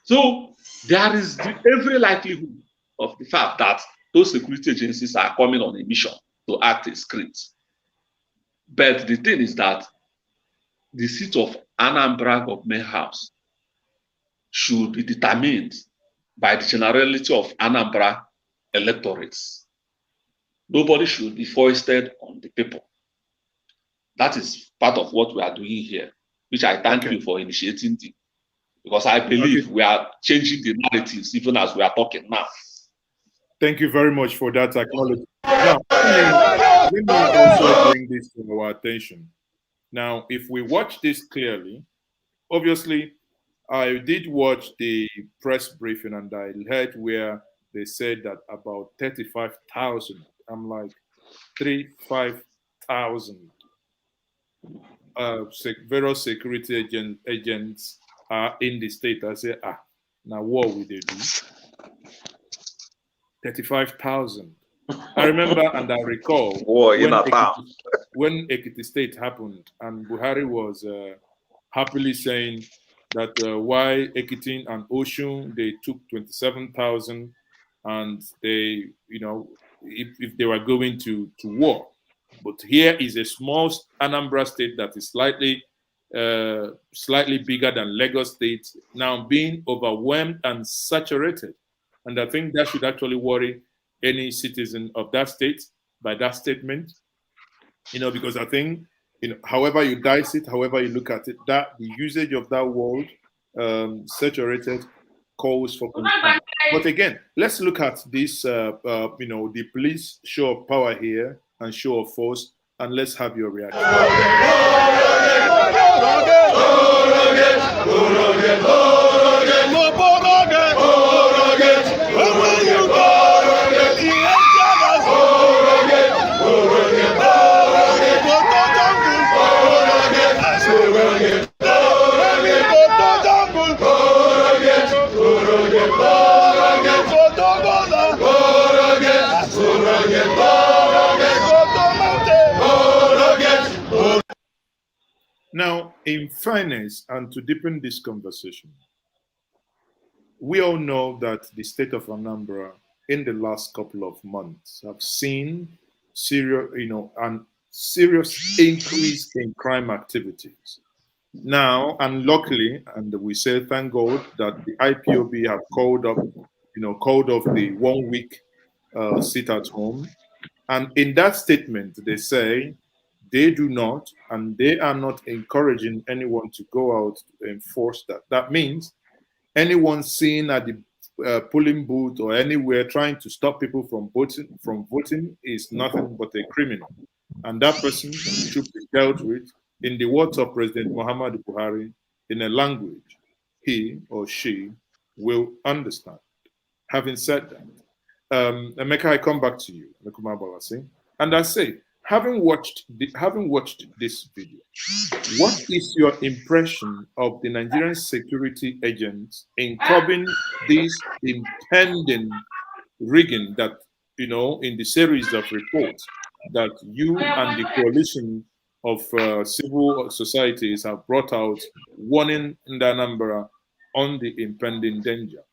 so there is every likelihood of the fact that those security agencies are coming on a mission to act as scripts. But the thing is that the seat of Anambra government house should be determined by the generality of Anambra electorates. Nobody should be foisted on the people. That is part of what we are doing here, which I thank you for initiating, because I believe we are changing the narratives even as we are talking now. Thank you very much for that acknowledgement. Now, let me also bring this to our attention. Now, if we watch this clearly, obviously, I did watch the press briefing and I heard where they said that about 35,000. I'm like, 35,000 various security agents are in the state. I say, now what will they do? 35,000. I remember and I recall when Ekiti State happened and Buhari was happily saying that why Ekiti and Oshun, they took 27,000 and they, if they were going to war. But here is a small Anambra state that is slightly bigger than Lagos State, now being overwhelmed and saturated. And I think that should actually worry any citizen of that state by that statement, because I think, however you dice it, however you look at it, that the usage of that word, saturated, calls for concern. But again, let's look at this, the police show of power here and show of force, and let's have your reaction. Now, in fairness, and to deepen this conversation, we all know that the state of Anambra in the last couple of months have seen serious increase in crime activities. Now, and luckily, and we say thank God that the IPOB have called off the 1 week sit at home. And in that statement, they say they do not, and they are not encouraging anyone to go out to enforce that. That means anyone seen at the polling booth or anywhere trying to stop people from voting is nothing but a criminal. And that person should be dealt with, in the words of President Muhammadu Buhari, in a language he or she will understand. Having said that, Emeka, I come back to you, Umeagbalasi, and I say, having watched this video, what is your impression of the Nigerian security agents in curbing this impending rigging that, in the series of reports that you and the coalition of civil societies have brought out, warning Anambra on the impending danger?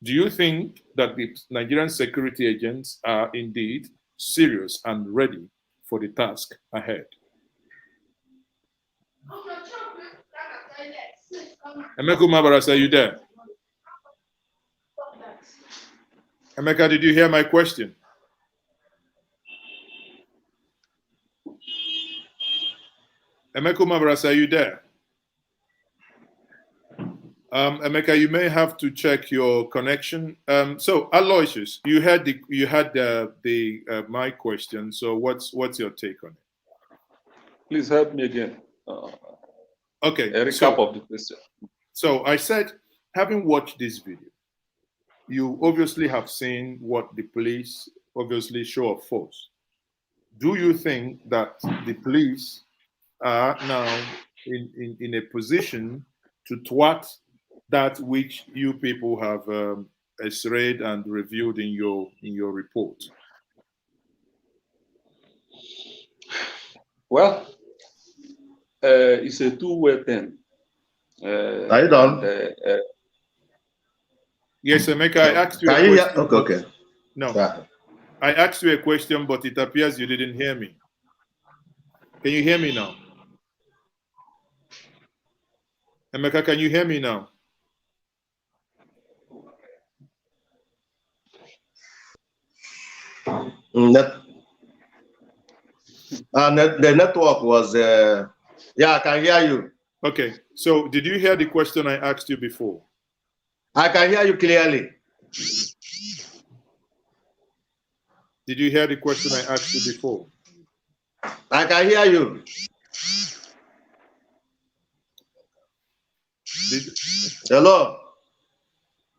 Do you think that the Nigerian security agents are indeed serious and ready for the task ahead? Emeka Umeagbalasi, are you there? Emeka, did you hear my question? Emeka Umeagbalasi, are you there? Emeka, you may have to check your connection. So, Aloysius, you had my question. So, what's your take on it? Please help me again. Okay. A recap of the question. So, I said, having watched this video, you obviously have seen what the police obviously show of force. Do you think that the police are now in a position to thwart that which you people have read and reviewed in your report? Well, it's a two-way thing. Are you done? Yes, Emeka, I asked you. Can you hear? Okay. No, I asked you a question, but it appears you didn't hear me. Can you hear me now? Emeka, can you hear me now? The network was, yeah, I can hear you. Okay, so did you hear the question I asked you before? I can hear you clearly. Did you hear the question I asked you before? I can hear you. Hello.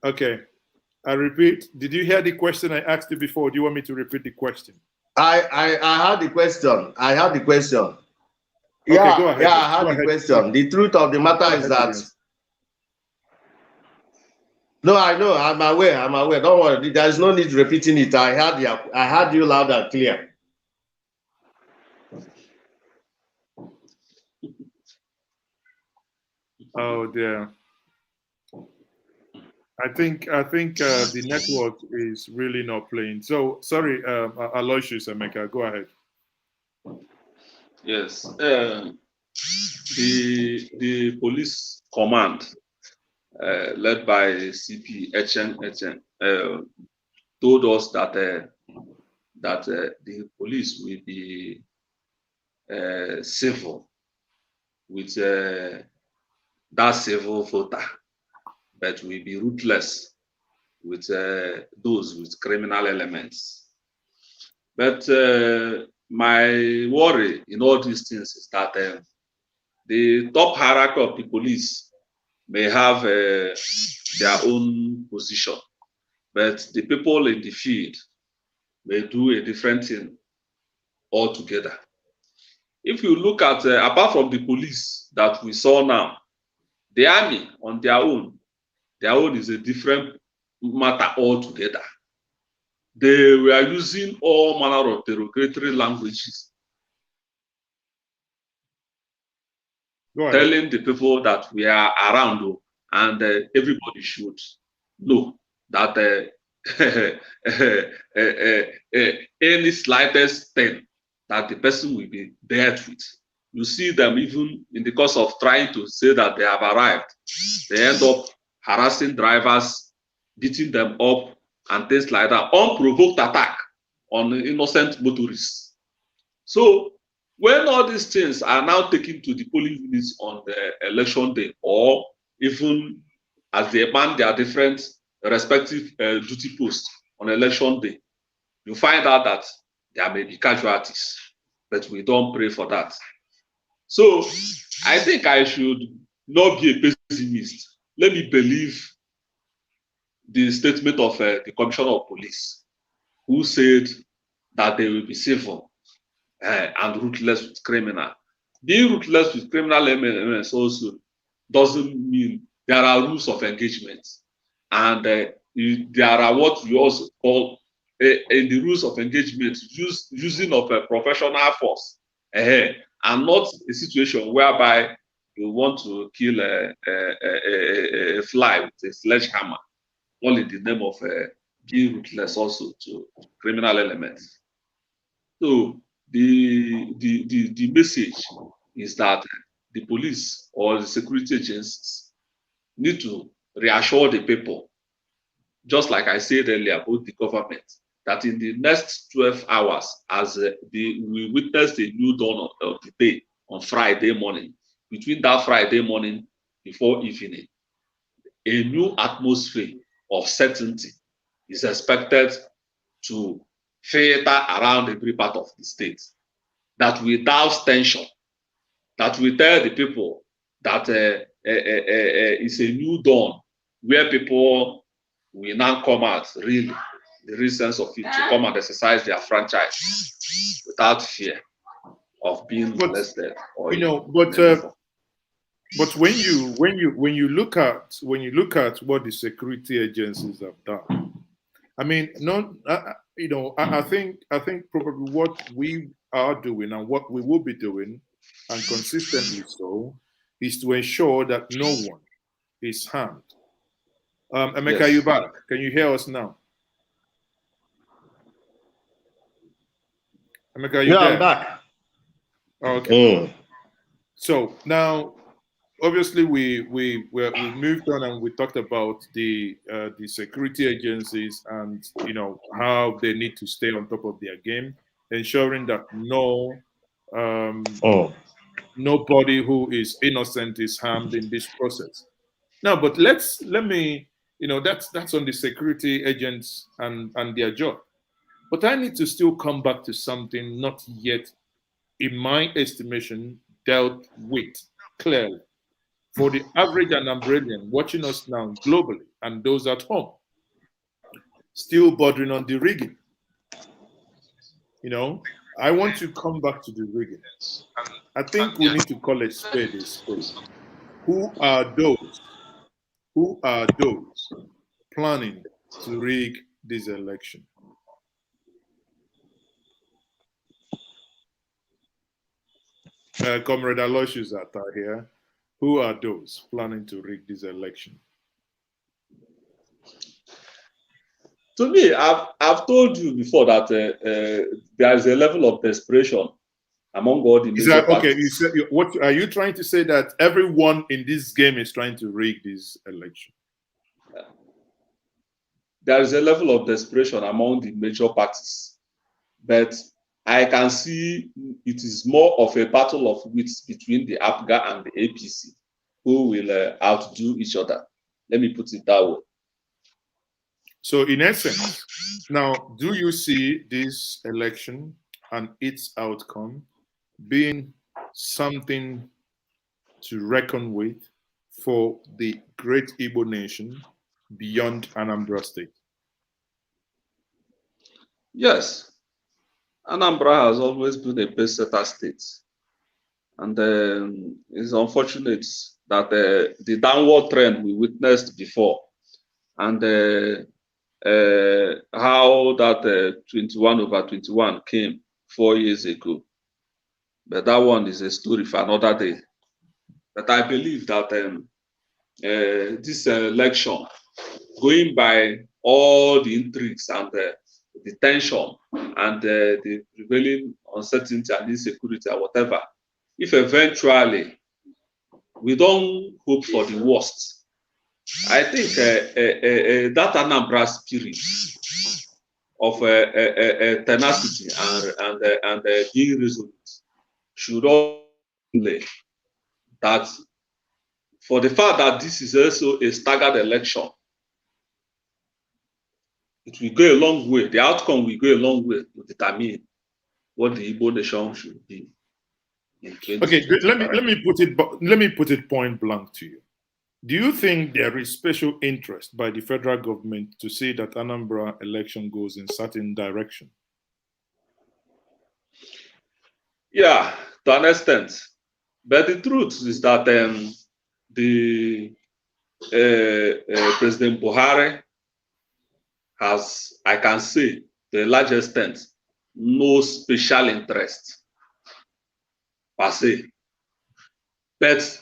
Okay. I repeat. Did you hear the question I asked you before? Do you want me to repeat the question? I had the question. I had the question. Okay, yeah, go ahead. Yeah, I had the question. The truth of the matter is that. No, I know. I'm aware. I'm aware. Don't worry. There is no need repeating it. I heard you loud and clear. Oh dear. I think the network is really not playing. So sorry, Aloysius, Emeka, go ahead. Yes, the police command led by CP Echen told us that the police will be civil with that civil voter, but will be ruthless with those with criminal elements. But my worry in all these things is that the top hierarchy of the police may have their own position, but the people in the field may do a different thing altogether. If you look at, apart from the police that we saw now, the army on their own is a different matter altogether. They were using all manner of derogatory languages, telling the people that we are around and everybody should know that any slightest thing that the person will be dealt with. You see them even in the course of trying to say that they have arrived, they end up harassing drivers, beating them up, and things like that. Unprovoked attack on innocent motorists. So when all these things are now taken to the polling units on the election day, or even as they man their different respective duty posts on election day, you find out that there may be casualties, but we don't pray for that. So I think I should not be a pessimist. Let me believe the statement of the Commissioner of Police, who said that they will be civil and ruthless with criminal. Being ruthless with criminal elements also doesn't mean there are rules of engagement, and there are what we also call in the rules of engagement using of a professional force, and not a situation whereby you want to kill a fly with a sledgehammer, all in the name of being ruthless also to criminal elements. So the message is that the police or the security agencies need to reassure the people, just like I said earlier about the government, that in the next 12 hours, as we witnessed a new dawn of the day on Friday morning, between that Friday morning before evening, a new atmosphere of certainty is expected to filter around every part of the state, that without tension, that we tell the people that it's a new dawn where people will now come out, really, the real sense of it, to come and exercise their franchise without fear of being molested. Or but when you look at what the security agencies have done, I mean, I think probably what we are doing and what we will be doing, and consistently so, is to ensure that no one is harmed. Emeka, yes. You back? Can you hear us now? Emeka, you there? I'm back. Okay. So now, obviously, we moved on and we talked about the security agencies and how they need to stay on top of their game, ensuring that nobody who is innocent is harmed in this process. Now, but let me that's on the security agents and their job. But I need to still come back to something not yet, in my estimation, dealt with clearly. For the average Anambralian watching us now globally and those at home, still bordering on the rigging. You know, I want to come back to the rigging. I think we need to call a spade a spade. Who are those? Who are those planning to rig this election? Comrade Aloysius Attah here. Who are those planning to rig this election? To me, I've told you before that there is a level of desperation among all the major parties. Okay, what are you trying to say, that everyone in this game is trying to rig this election? There is a level of desperation among the major parties, but I can see it is more of a battle of wits between the APGA and the APC, who will outdo each other. Let me put it that way. So in essence, now, do you see this election and its outcome being something to reckon with for the great Igbo nation beyond Anambra State? Yes. Anambra has always been a pace-setter state. And it's unfortunate that the downward trend we witnessed before, and how that 21/21 came 4 years ago. But that one is a story for another day. But I believe that this election, going by all the intrigues and the tension and the prevailing uncertainty and insecurity or whatever, if eventually we don't hope for the worst, I think that Anambra spirit of tenacity and being resolute should all play. That for the fact that this is also a staggered election, it will go a long way. The outcome will go a long way to determine what the Igbo nation should be. Okay, let me put it point blank to you. Do you think there is special interest by the federal government to see that Anambra election goes in certain direction? Yeah, to an extent. But the truth is that President Buhari has, I can say, to a large extent, no special interest per se. But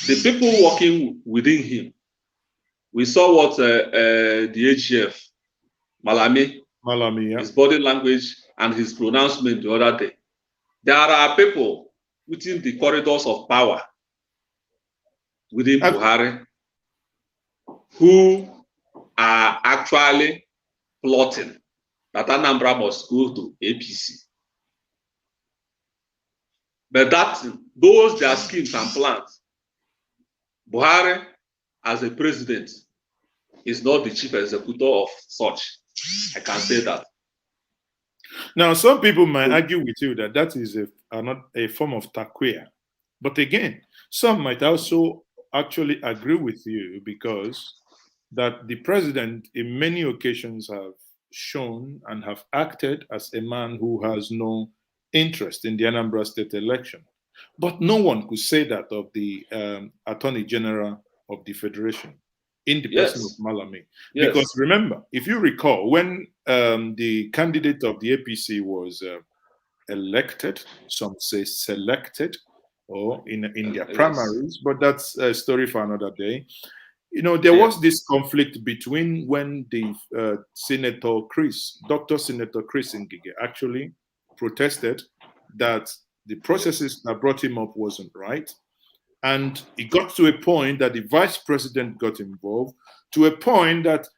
the people working within him, we saw what the AGF, Malami, yeah. his body language and his pronouncement the other day. There are people within the corridors of power within Buhari who are actually plotting that Anambra must go to APC. But those their schemes and plans, Buhari, as a president, is not the chief executor of such. I can say that. Now, some people might argue with you that that is not a form of taquia. But again, some might also actually agree with you, because that the president in many occasions have shown and have acted as a man who has no interest in the Anambra State election. But no one could say that of the Attorney General of the Federation in the person of Malami. Yes. Because remember, if you recall, when the candidate of the APC was elected, some say selected, or in their primaries, but that's a story for another day. You know, there was this conflict between when the Senator Chris, Dr. Senator Chris Ngige, actually protested that the processes that brought him up wasn't right. And it got to a point that the vice president got involved, to a point that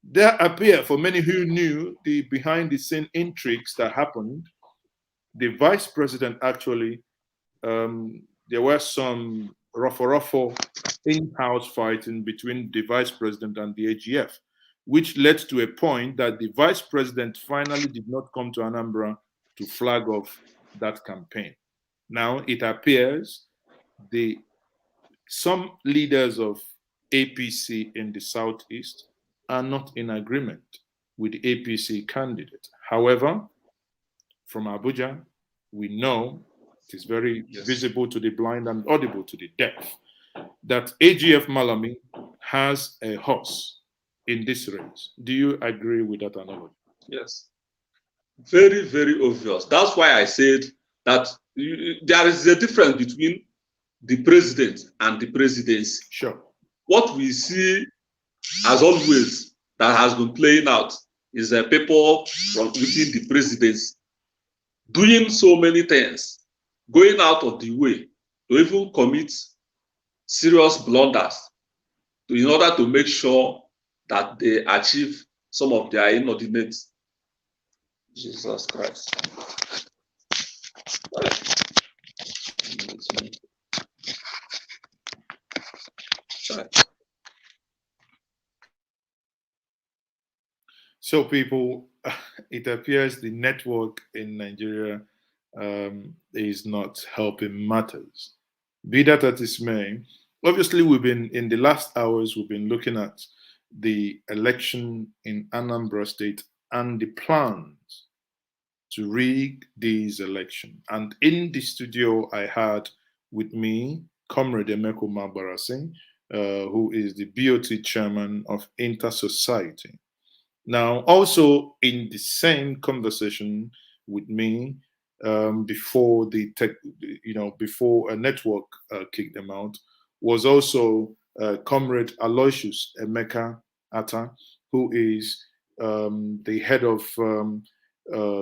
there appeared, for many who knew the behind the scene intrigues that happened, the vice president actually, there were some ruffle in-house fighting between the vice president and the AGF. which led to a point that the vice president finally did not come to Anambra to flag off that campaign. Now it appears some leaders of APC in the Southeast are not in agreement with the APC candidate. However, from Abuja, we know it is very visible to the blind and audible to the deaf that AGF Malami has a horse in this race. Do you agree with that analogy? Yes. Very, very obvious. That's why I said that there is a difference between the president and the presidency. Sure. What we see, as always, that has been playing out is people from within the presidency doing so many things, going out of the way to even commit serious blunders in order to make sure that they achieve some of their inordinate. Jesus Christ. So people, it appears the network in Nigeria is not helping matters. Be that as it may, obviously we've been, in the last hours, we've been looking at the election in Anambra State and the plans to rig this election. And in the studio, I had with me Comrade Emeka Umeagbalasi, who is the BOT chairman of Intersociety. Now, also in the same conversation with me, before before a network kicked them out, was also Comrade Aloysius Emeka Attah, who is the head of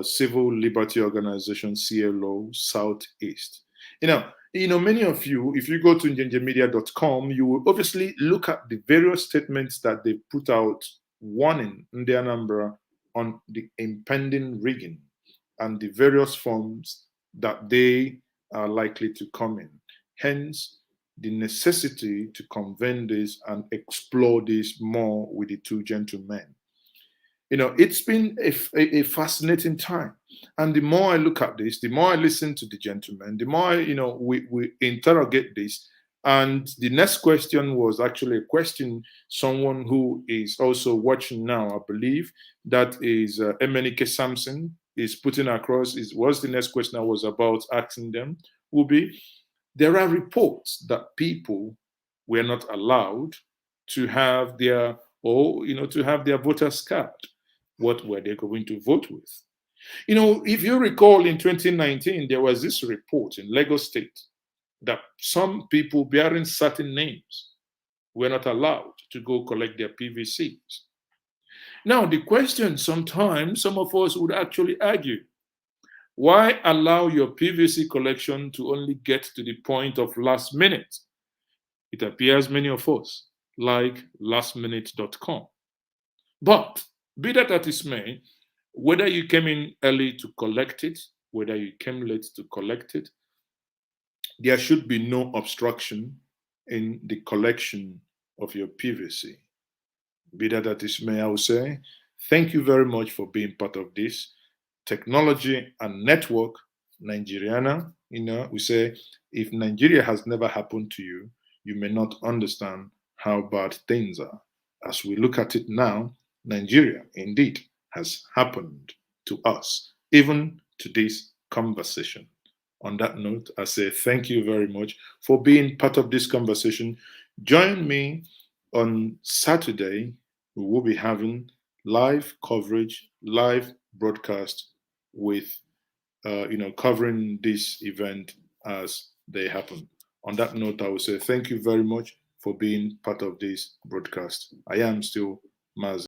Civil Liberty Organization CLO Southeast. Many of you, if you go to njenjemedia.com, you will obviously look at the various statements that they put out warning in the Anambra on the impending rigging and the various forms that they are likely to come in. Hence, the necessity to convene this and explore this more with the two gentlemen. It's been a fascinating time. And the more I look at this, the more I listen to the gentlemen, the more, we interrogate this. And the next question was actually a question someone who is also watching now, I believe, that is Emeka Samson is putting across, was the next question I was about asking them, will be, there are reports that people were not allowed to have their, to have their voter's card. What were they going to vote with? If you recall in 2019, there was this report in Lagos State that some people bearing certain names were not allowed to go collect their PVCs. Now, the question sometimes some of us would actually argue, why allow your PVC collection to only get to the point of last minute? It appears many of us like lastminute.com. But be that as it may, whether you came in early to collect it, whether you came late to collect it, there should be no obstruction in the collection of your PVC. Be that as it may, I will say, thank you very much for being part of this. Technology and network, Nigeriana, we say, if Nigeria has never happened to you, you may not understand how bad things are. As we look at it now, Nigeria indeed has happened to us, even to this conversation. On that note, I say thank you very much for being part of this conversation. Join me on Saturday. We will be having live coverage, live broadcast with, covering this event as they happen. On that note, I will say thank you very much for being part of this broadcast. I am still Maazi.